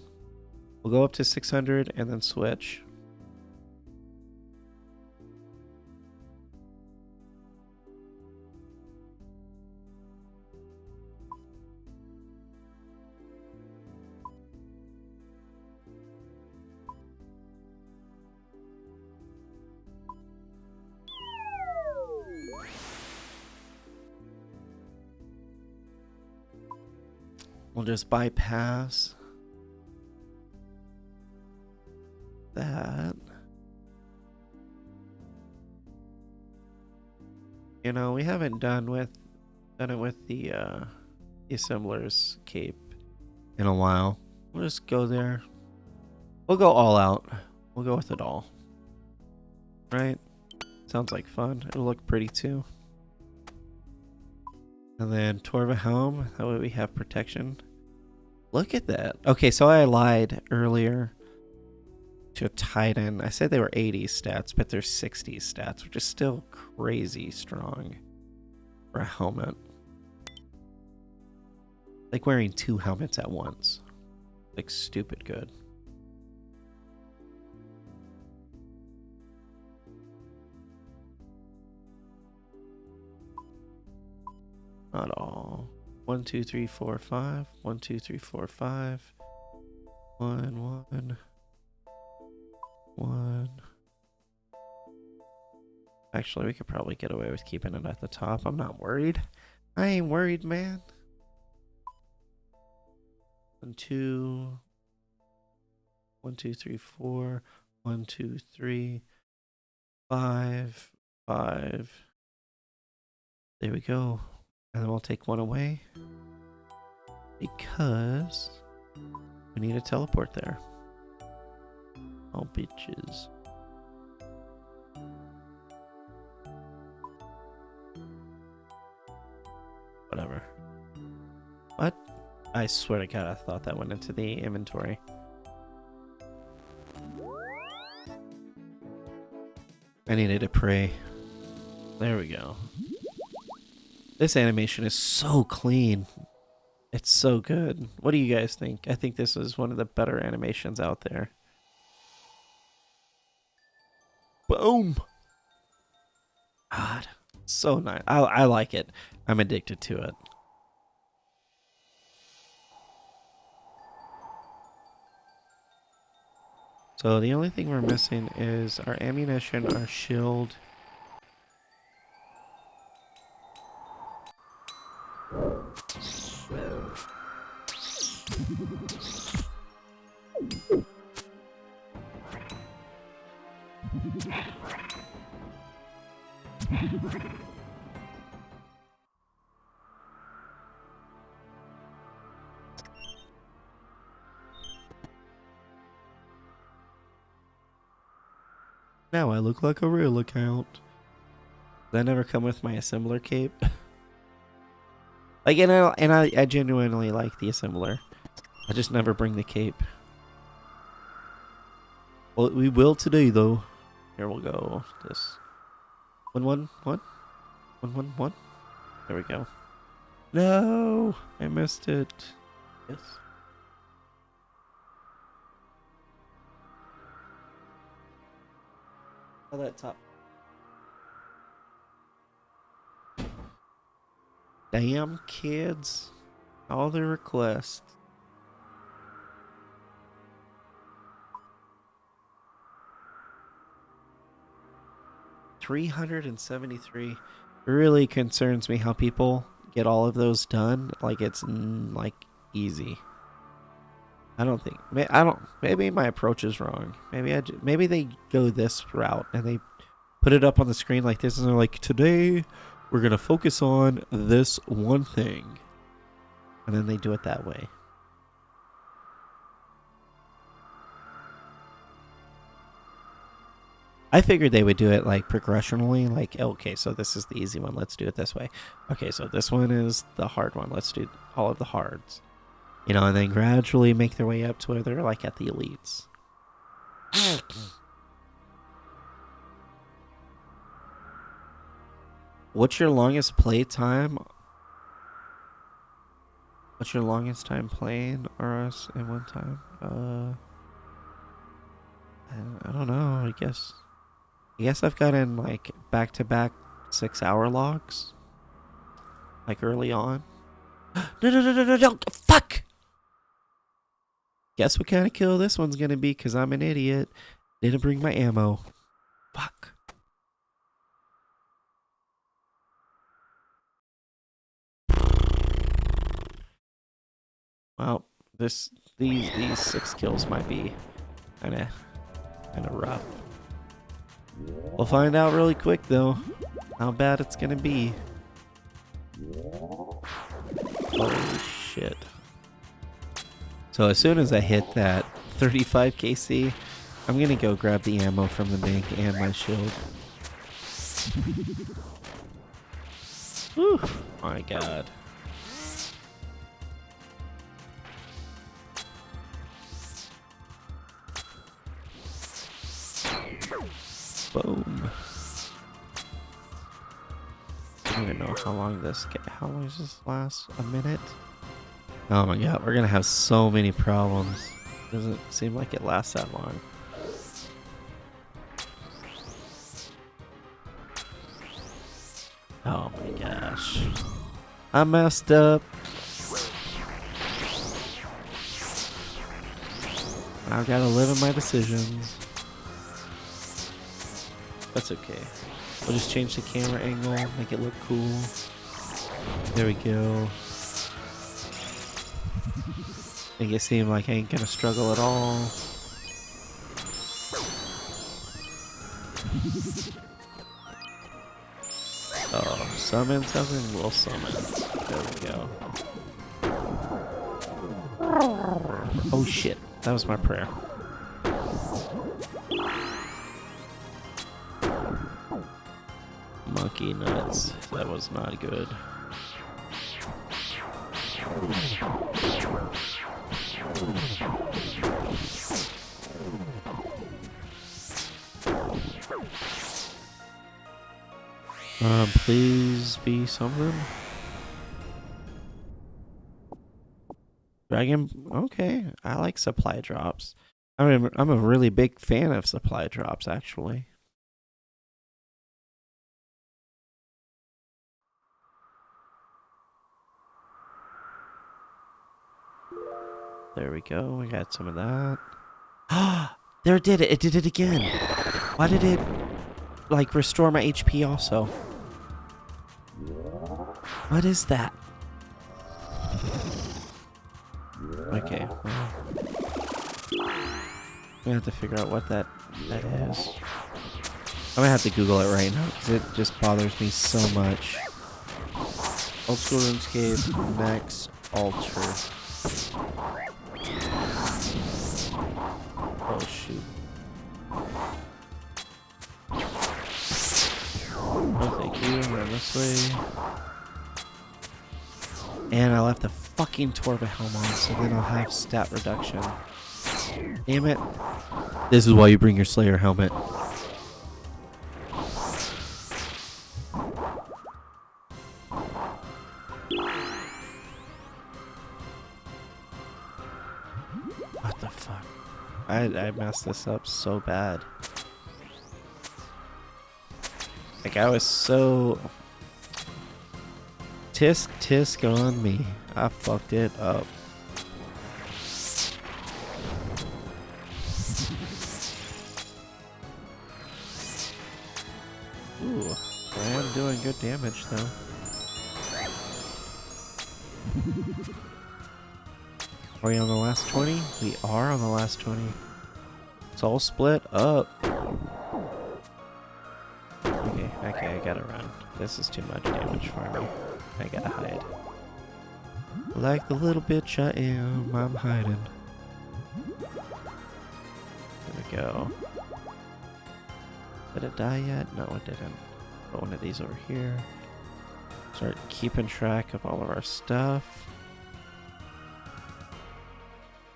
We'll go up to 600 and then switch. We'll just bypass that. You know, we haven't done it with the assembler's cape in a while. We'll just go there. We'll go all out. We'll go with it all. Right? Sounds like fun. It'll look pretty too. And then Torva Helm. That way we have protection. Look at that. Okay, so I lied earlier to a Titan. I said they were 80 stats, but they're 60 stats, which is still crazy strong for a helmet. Like wearing 2 helmets at once. Like stupid good. Not all. 1, 2, 3, 4, 5. 1, 2, 3, 4, 5. 1, 1. 1. Actually, we could probably get away with keeping it at the top. I'm not worried. I ain't worried, man. 1, 2. 1, 2, 3, 4. 1, 2, 3. 5. 5. There we go. And then we'll take 1 away. Because we need a teleport there. Oh, bitches. Whatever. What? I swear to God, I thought that went into the inventory. I needed to pray. There we go. This animation is so clean. It's so good. What do you guys think? I think this is one of the better animations out there. Boom! God, so nice. I like it. I'm addicted to it. So the only thing we're missing is our ammunition, our shield. Now I look like a real account. Does that never come with my assembler cape? Like, I genuinely like the assembler. I just never bring the cape. Well, we will today, though. Here we'll go. This 111 111. There we go. No, I missed it. Yes. Oh, that top. Damn kids. All their requests. $373. It really concerns me how people get all of those done. Like it's like easy. I don't think. Maybe my approach is wrong. Maybe they go this route and they put it up on the screen like this, and they're like, today we're gonna focus on this one thing, and then they do it that way. I figured they would do it like progressionally, like, okay, so this is the easy one, let's do it this way. Okay, so this one is the hard one, let's do all of the hards. You know, and then gradually make their way up to where they're like at the elites. What's your longest play time? What's your longest time playing RS in one time? I don't know, I guess I've gotten like back-to-back 6-hour logs. Like early on. No, fuck! Guess what kind of kill this one's gonna be, because I'm an idiot. Didn't bring my ammo. Fuck. Well, these 6 kills might be kinda rough. We'll find out really quick though how bad it's gonna be. Holy shit. So as soon as I hit that 35 KC, I'm gonna go grab the ammo from the bank and my shield. Whew, my god. Boom. I don't even know how long does this last? A minute? Oh my god, we're gonna have so many problems. Doesn't seem like it lasts that long. Oh my gosh. I messed up. I've gotta live in my decisions. That's okay. We'll just change the camera angle, make it look cool. There we go. Make it seem like I ain't gonna struggle at all. Oh, summon something? We'll summon. There we go. Oh shit, that was my prayer. Monkey nuts. That was not good. Please be something. Dragon. Okay, I like supply drops. I'm a really big fan of supply drops, actually. There we go. We got some of that. There it did it. It did it again. Why did it like restore my HP also? What is that? Okay. Well, I'm gonna have to figure out what that is. I'm gonna have to Google it right now because it just bothers me so much. Old school RuneScape, NEX, Alter. Oh shoot. this way. And I left the fucking Torva helm on, so then I'll have stat reduction. Damn it. This is why you bring your Slayer helmet. What the fuck? I messed this up so bad. Like, I was so... Tisk on me. I fucked it up. Ooh, I am doing good damage though. Are we on the last 20? We are on the last 20. It's all split up. Okay, I gotta run. This is too much damage for me. I gotta hide. Like the little bitch I am, I'm hiding. There we go. Did it die yet? No, it didn't. Put one of these over here. Start keeping track of all of our stuff.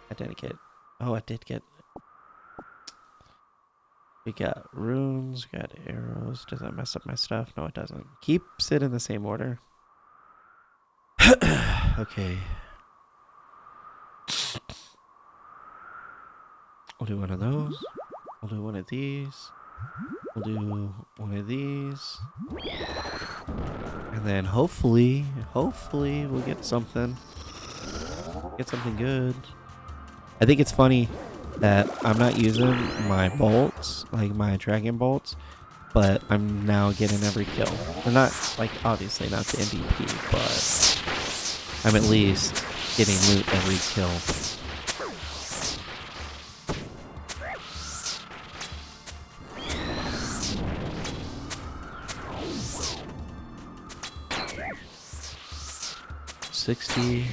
I didn't get... Oh, I did get... We got runes, got arrows. Does that mess up my stuff? No, it doesn't. Keeps it in the same order. Okay. We'll do one of those. We'll do one of these. We'll do one of these. And then hopefully we'll get something. Get something good. I think it's funny that I'm not using my bolts, like my dragon bolts, but I'm now getting every kill. They're not, like, obviously not the MVP, but I'm at least getting loot every kill. $60.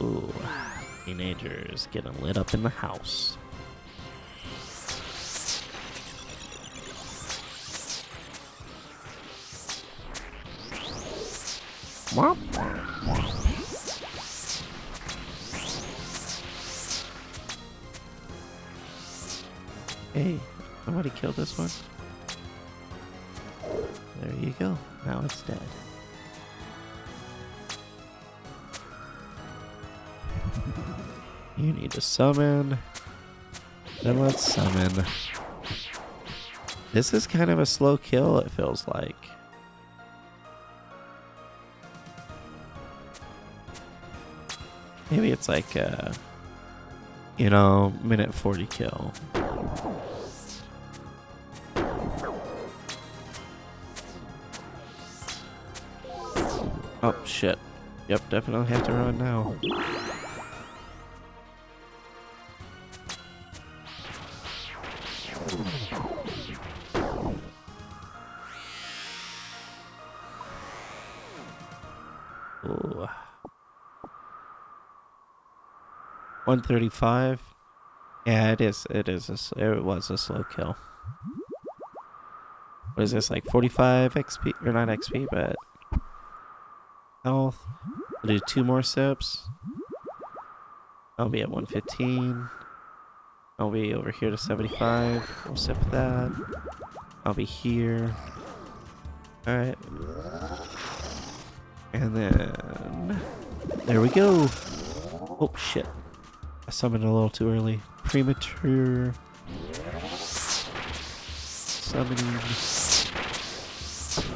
Ooh, teenagers getting lit up in the house. Womp. Hey, somebody killed this one. There you go. Now it's dead. You need to summon. Then let's summon. This is kind of a slow kill, it feels like. Maybe it's like you know, minute 40 kill. Oh shit. Yep, definitely have to run now. Ooh. 135. Yeah, it is. It was a slow kill. What is this, like 45 XP? Or not XP, but health. We'll do 2 more sips. I'll be at 115. I'll be over here to 75. We'll sip that. I'll be here. Alright. And then... There we go! Oh, shit. I summoned a little too early. Premature... summoning...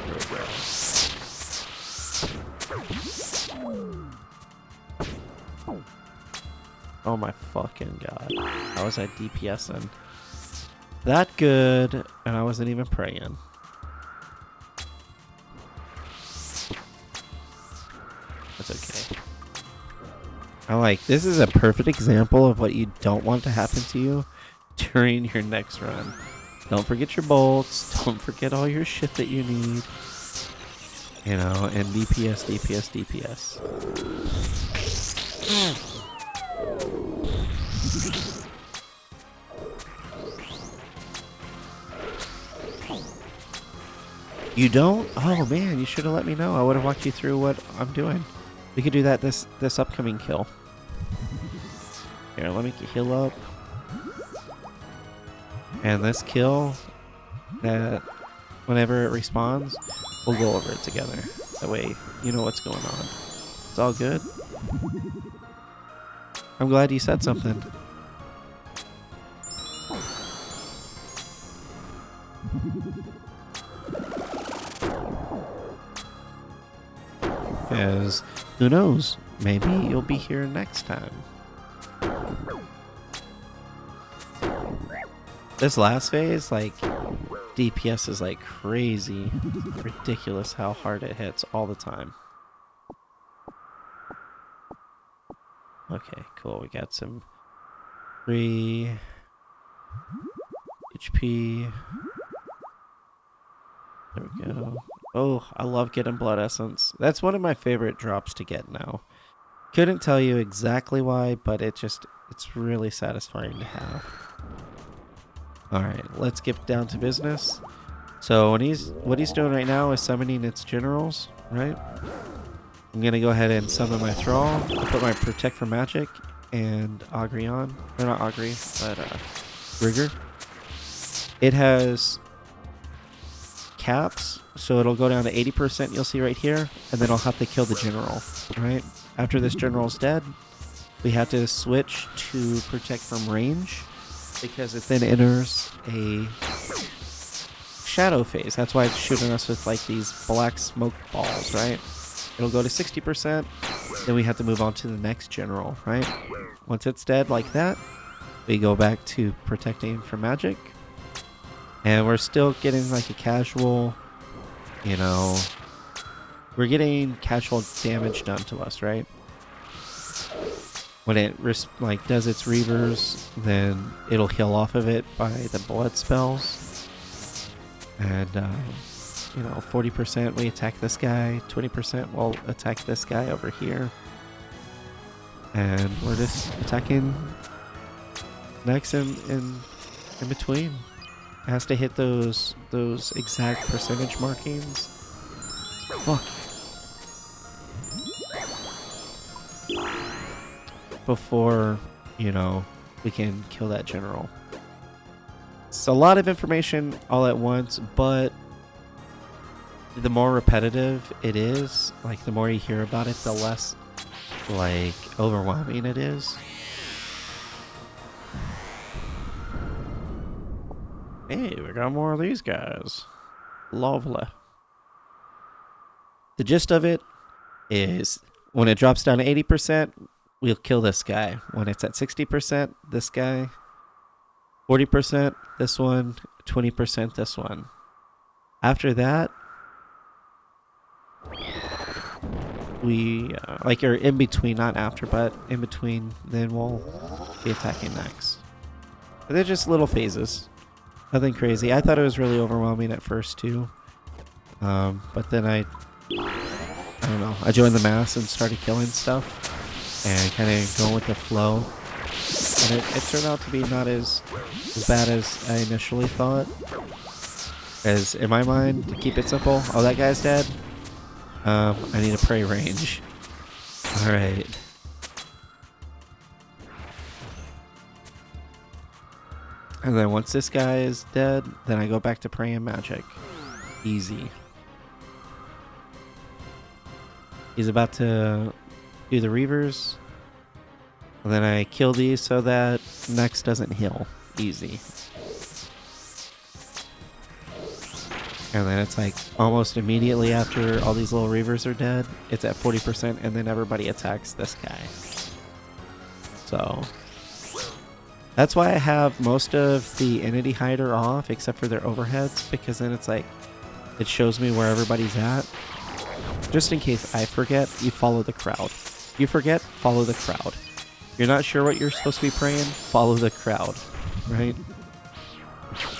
There we go. Oh my fucking god. How was I DPSing? That good, and I wasn't even praying. That's okay. I'm like, this is a perfect example of what you don't want to happen to you during your next run. Don't forget your bolts. Don't forget all your shit that you need. You know, and DPS, DPS, DPS. You don't? Oh man, you should have let me know. I would have walked you through what I'm doing. We could do that this upcoming kill. Here, let me heal up. And this kill, that whenever it respawns, we'll go over it together. That way, you know what's going on. It's all good. I'm glad you said something. Because who knows? Maybe you'll be here next time. This last phase, like, DPS is like crazy. Ridiculous how hard it hits all the time. Okay, cool. We got some free HP. There we go. Oh, I love getting blood essence. That's one of my favorite drops to get now. Couldn't tell you exactly why, but it's really satisfying to have. Alright, let's get down to business. So what he's doing right now is summoning its generals, right? I'm gonna go ahead and summon my Thrall. I'll put my Protect from Magic and Augury on. Or not Augury, but Rigor. It has caps, so it'll go down to 80%, you'll see right here, and then I'll have to kill the general, right? After this general's dead, we have to switch to Protect from range, because it then enters a shadow phase. That's why it's shooting us with like these black smoke balls, right? It'll go to 60%, then we have to move on to the next general, right? Once it's dead like that, we go back to protecting from magic. And we're still getting like a casual, you know, we're getting casual damage done to us, right? When it like does its reavers, then it'll heal off of it by the blood spells. And you know, 40% we attack this guy, 20% we'll attack this guy over here. And we're just attacking next in between. It has to hit those exact percentage markings. Fuck. Before, you know, we can kill that general. It's a lot of information all at once, but the more repetitive it is, like the more you hear about it, the less like overwhelming it is. Hey, we got more of these guys. Lovely. The gist of it is when it drops down to 80%, we'll kill this guy. When it's at 60%, this guy. 40%, this one. 20%, this one. After that, we, like, or in between, not after, but in between, then we'll be attacking next. But they're just little phases. Nothing crazy. I thought it was really overwhelming at first, too. But then I don't know. I joined the mass and started killing stuff. And kind of going with the flow. And it turned out to be not as bad as I initially thought. As in my mind, to keep it simple, oh, that guy's dead. I need a prey range. Alright. And then once this guy is dead, then I go back to prey and magic. Easy. He's about to do the reavers. And then I kill these so that NEX doesn't heal. Easy. And then it's like almost immediately after all these little reavers are dead, it's at 40% and then everybody attacks this guy. So that's why I have most of the entity hider off except for their overheads, because then it's like it shows me where everybody's at. Just in case I forget, you follow the crowd. You forget, follow the crowd. You're not sure what you're supposed to be praying, follow the crowd, right?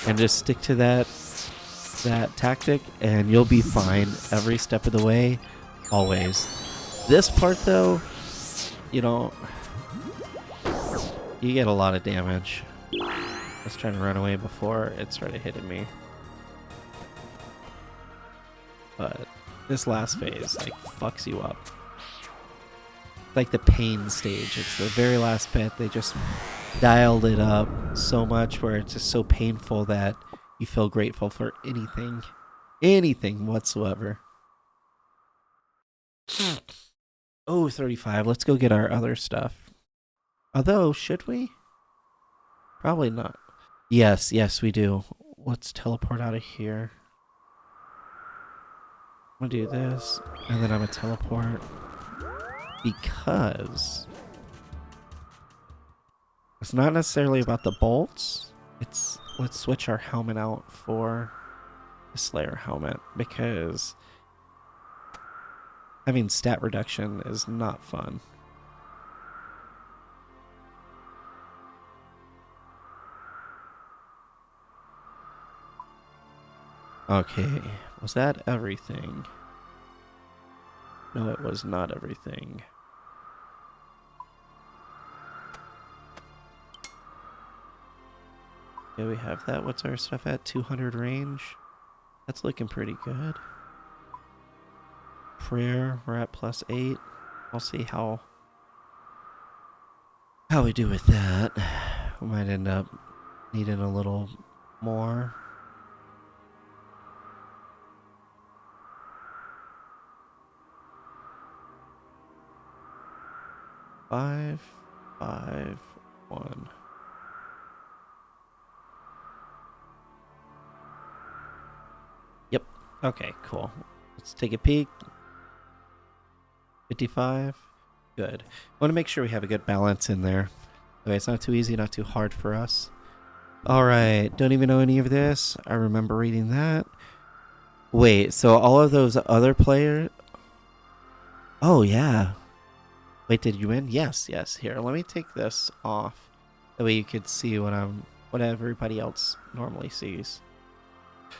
And just stick to that tactic and you'll be fine every step of the way, always. This part though, you know, you get a lot of damage. I was trying to run away before it started hitting me. but this last phase like fucks you up. Like the pain stage. It's the very last bit. They just dialed it up so much where it's just so painful that you feel grateful for anything whatsoever. Oh, 35. Let's go get our other stuff. Although, should we? Probably not. Yes, we do. Let's teleport out of here. I'm gonna do this, and then I'm gonna teleport. Because it's not necessarily about the bolts. It's let's switch our helmet out for the Slayer helmet because having stat reduction is not fun. Okay, was that everything? No, it was not everything. Okay, we have that. What's our stuff at? 200 range. That's looking pretty good. Prayer, we're at +8. We'll see how we do with that. We might end up needing a little more. Five, 1. Yep. Okay, cool. Let's take a peek. 55. Good. I want to make sure we have a good balance in there. Okay, it's not too easy, not too hard for us. Alright, don't even know any of this. I remember reading that. Wait, so all of those other players... Oh, yeah. Wait, did you win? Yes. Here, let me take this off. That way you could see what everybody else normally sees.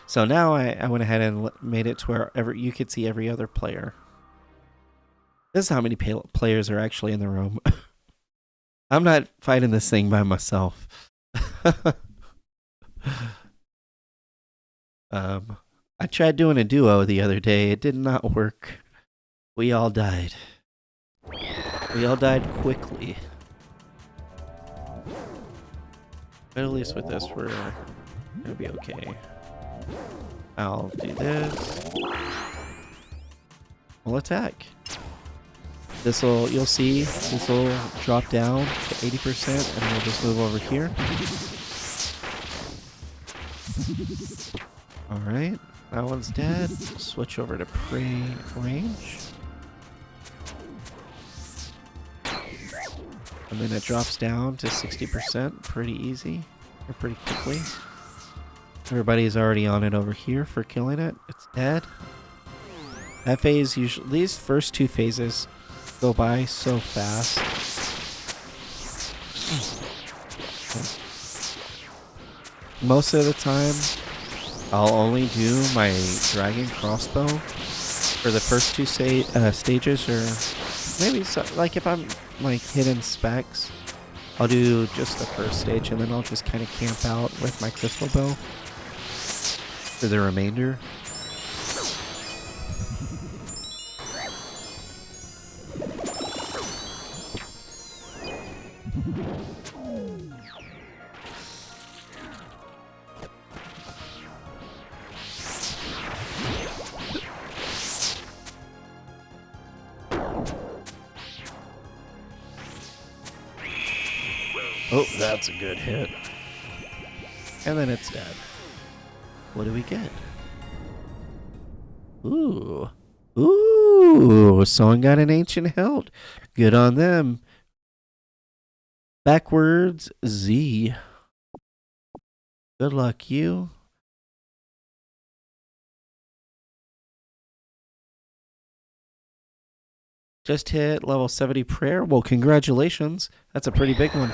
So now I went ahead and made it to where you could see every other player. This is how many players are actually in the room. I'm not fighting this thing by myself. I tried doing a duo the other day. It did not work. We all died. We all died quickly. But at least with this, we're gonna be okay. I'll do this. We'll attack. You'll see, this will drop down to 80%, and we'll just move over here. Alright, that one's dead. Switch over to prey range. And then it drops down to 60% pretty easy, or pretty quickly. Everybody's already on it over here for killing it. It's dead. That phase usually, these first two phases go by so fast. Most of the time, I'll only do my dragon crossbow for the first two stages, or maybe like if I'm like hidden specs, I'll do just the first stage, and then I'll just kind of camp out with my crystal bow for the remainder. Oh, that's a good hit. And then it's dead. What do we get? Ooh. Ooh, someone got an ancient hilt. Good on them. Backwards Z. Good luck, you. Just hit level 70 prayer. Well, congratulations. That's a pretty big one.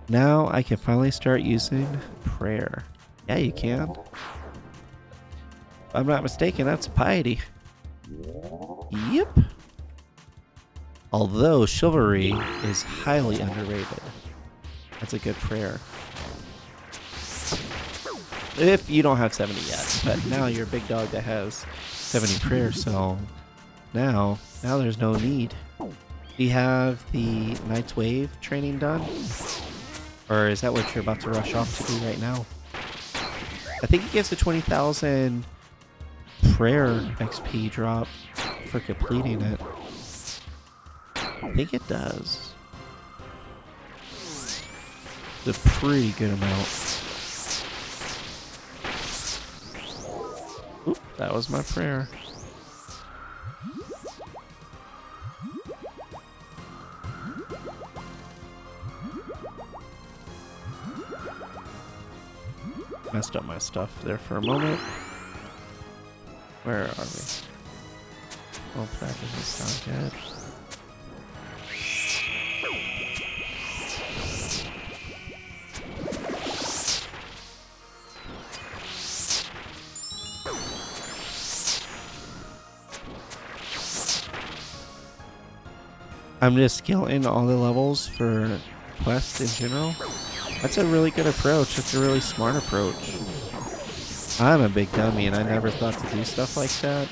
Now I can finally start using prayer. Yeah, you can. If I'm not mistaken, that's piety. Yep. Although chivalry is highly underrated. That's a good prayer. If you don't have 70 yet, but now you're a big dog that has 70 prayer, so now there's no need. Do you have the Knight's Wave training done? Or is that what you're about to rush off to do right now? I think it gives a 20,000 prayer XP drop for completing it. I think it does. It's a pretty good amount. Oop, that was my prayer. Messed up my stuff there for a moment. Where are we? Oh, that doesn't sound good. I'm just skilling all the levels for quests in general. That's a really good approach. It's a really smart approach. I'm a big dummy and I never thought to do stuff like that.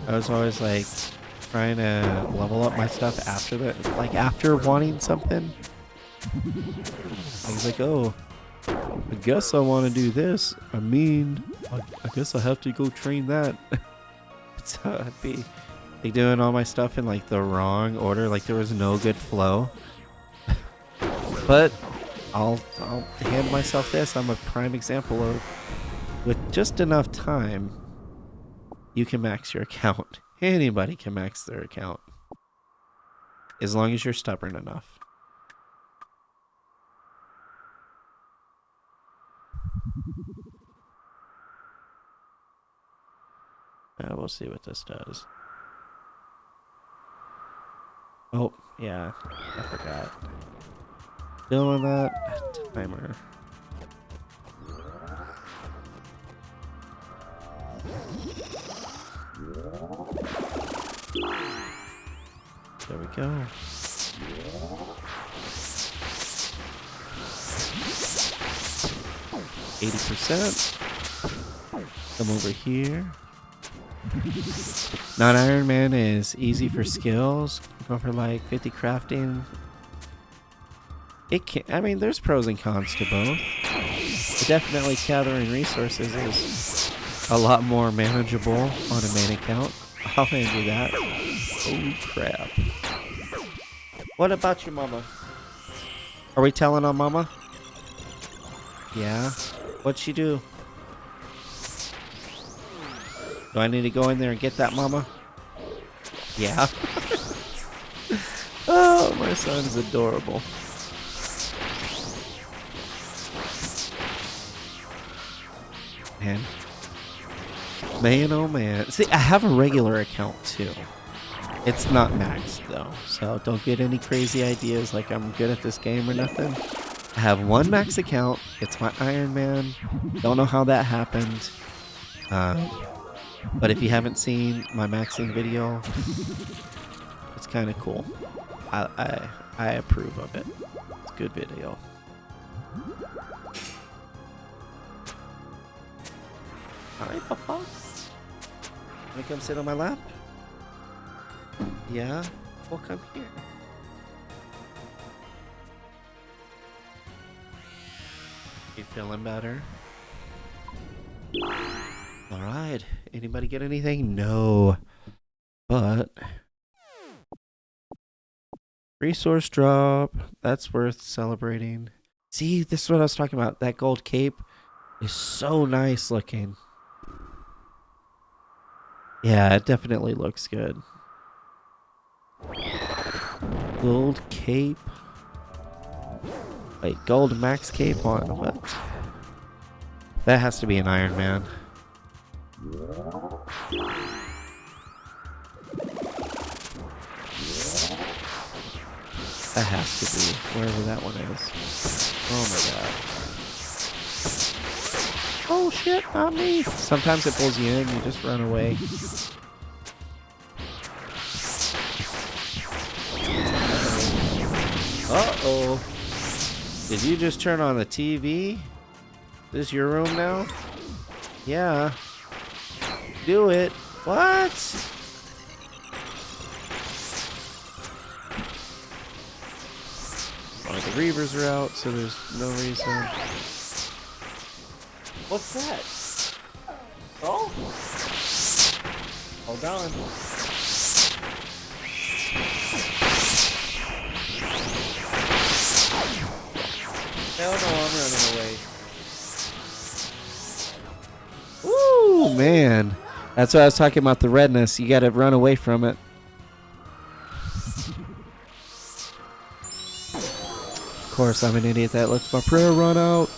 I was always like trying to level up my stuff after that, like after wanting something. I was like, oh, I guess I want to do this. I mean, I guess I have to go train that. So I'd be like doing all my stuff in like the wrong order. Like there was no good flow. But I'll hand myself this. I'm a prime example of, with just enough time, you can max your account. Anybody can max their account. As long as you're stubborn enough. We'll see what this does. Oh, yeah. I forgot. Still on that timer. There we go. 80%. Come over here. Non-Iron Man is easy for skills. Go for like 50 crafting. It can, I mean, there's pros and cons to both. But definitely gathering resources is a lot more manageable on a main account. I'll hand you that. Oh crap. What about your mama? Are we telling on mama? Yeah. What'd she do? Do I need to go in there and get that mama? Yeah. Oh, my son is adorable. Man. Man, oh man. See, I have a regular account too. It's not maxed though, so don't get any crazy ideas like I'm good at this game or nothing. I have one max account. It's my Iron Man. Don't know how that happened. But if you haven't seen my maxing video, it's kind of cool. I approve of it. It's a good video. Hi, Papa. Wanna come sit on my lap? Yeah? Well, come here. You feeling better? Alright. Anybody get anything? No. But resource drop. That's worth celebrating. See, this is what I was talking about. That gold cape is so nice looking. Yeah, it definitely looks good. Gold cape. Wait, gold max cape on what? That has to be an Iron Man. That has to be, wherever that one is. Oh my god. Oh shit, not me! Sometimes it pulls you in, you just run away. Uh-oh. Did you just turn on the TV? This is your room now? Yeah. Do it. What? Oh, the Reavers are out, so there's no reason. What's that? Oh? Hold on. Hell no, I'm running away. Ooh, man. That's what I was talking about, the redness. You gotta run away from it. Of course, I'm an idiot that lets my prayer run out.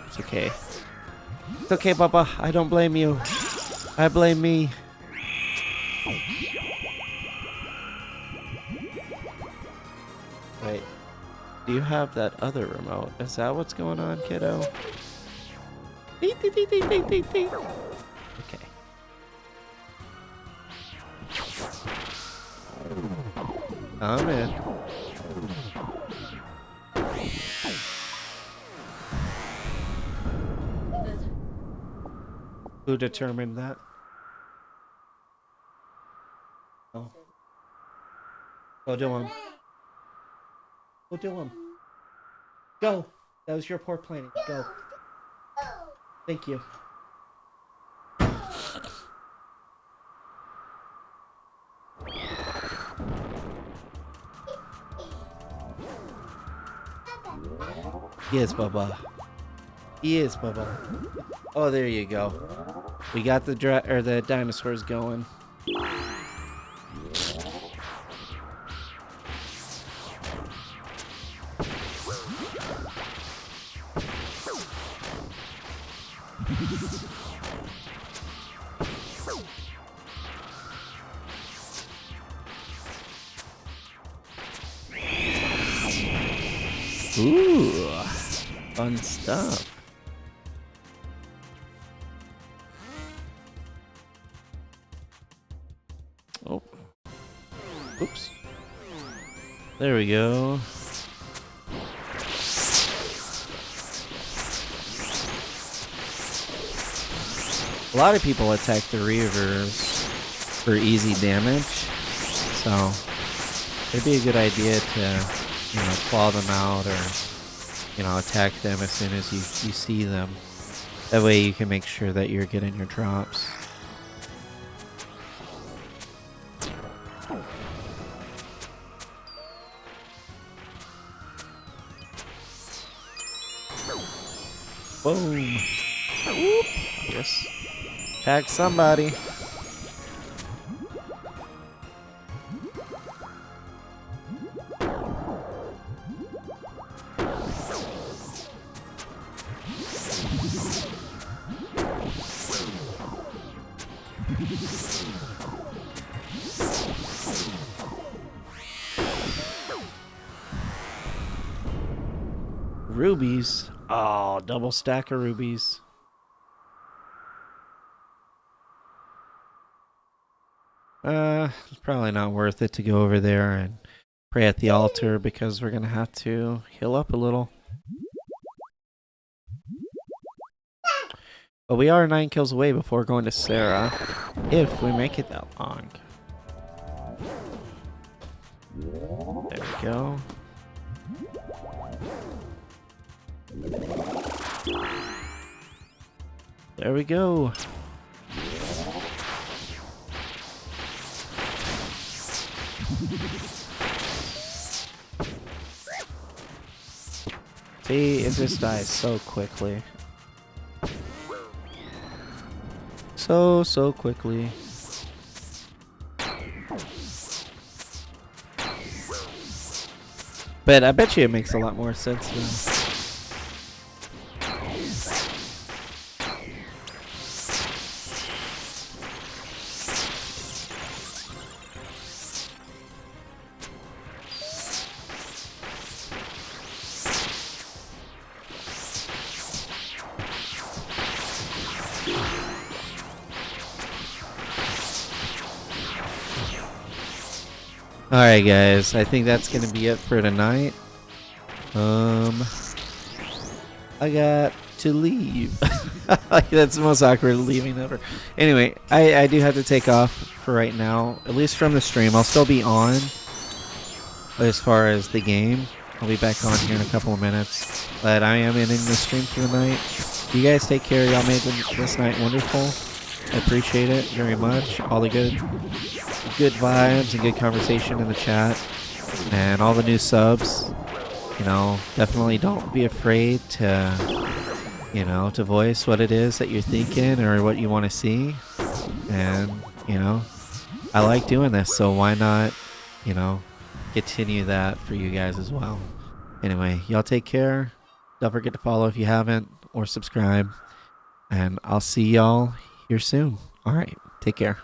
It's okay. It's okay, Bubba. I don't blame you. I blame me. Wait. Do you have that other remote? Is that what's going on, kiddo? Ding, ding, ding, ding, ding, ding, ding. Okay. I'm in. Who determined that? Oh. Go do him. Go do him. Go. That was your poor planning. Go. Thank you. Yes, Bubba. Yes, Bubba. Oh, there you go. We got the the dinosaurs going. Ooh, fun stuff. Oh, oops. There we go. A lot of people attack the Reavers for easy damage, so it'd be a good idea to, claw them out or, attack them as soon as you see them. That way you can make sure that you're getting your drops. Boom. Whoop. Yes. Attack somebody. Rubies. Oh, double stack of rubies. It's probably not worth it to go over there and pray at the altar because we're gonna have to heal up a little. But we are 9 kills away before going to Sarah, if we make it that long. There we go. There we go. See, it just dies so quickly. So quickly. But I bet you it makes a lot more sense now. Alright guys, I think that's gonna be it for tonight. I got to leave. That's the most awkward leaving ever. Anyway, I do have to take off for right now, at least from the stream. I'll still be on as far as the game. I'll be back on here in a couple of minutes, but I am ending the stream for the night. You guys take care. Y'all made this night wonderful. I appreciate it very much. All the good vibes and good conversation in the chat, and all the new subs. You know, definitely don't be afraid to, you know, to voice what it is that you're thinking or what you want to see. And, you know, I like doing this, so why not, you know, continue that for you guys as well. Anyway, y'all take care. Don't forget to follow if you haven't, or subscribe. And I'll see y'all here soon. All right, take care.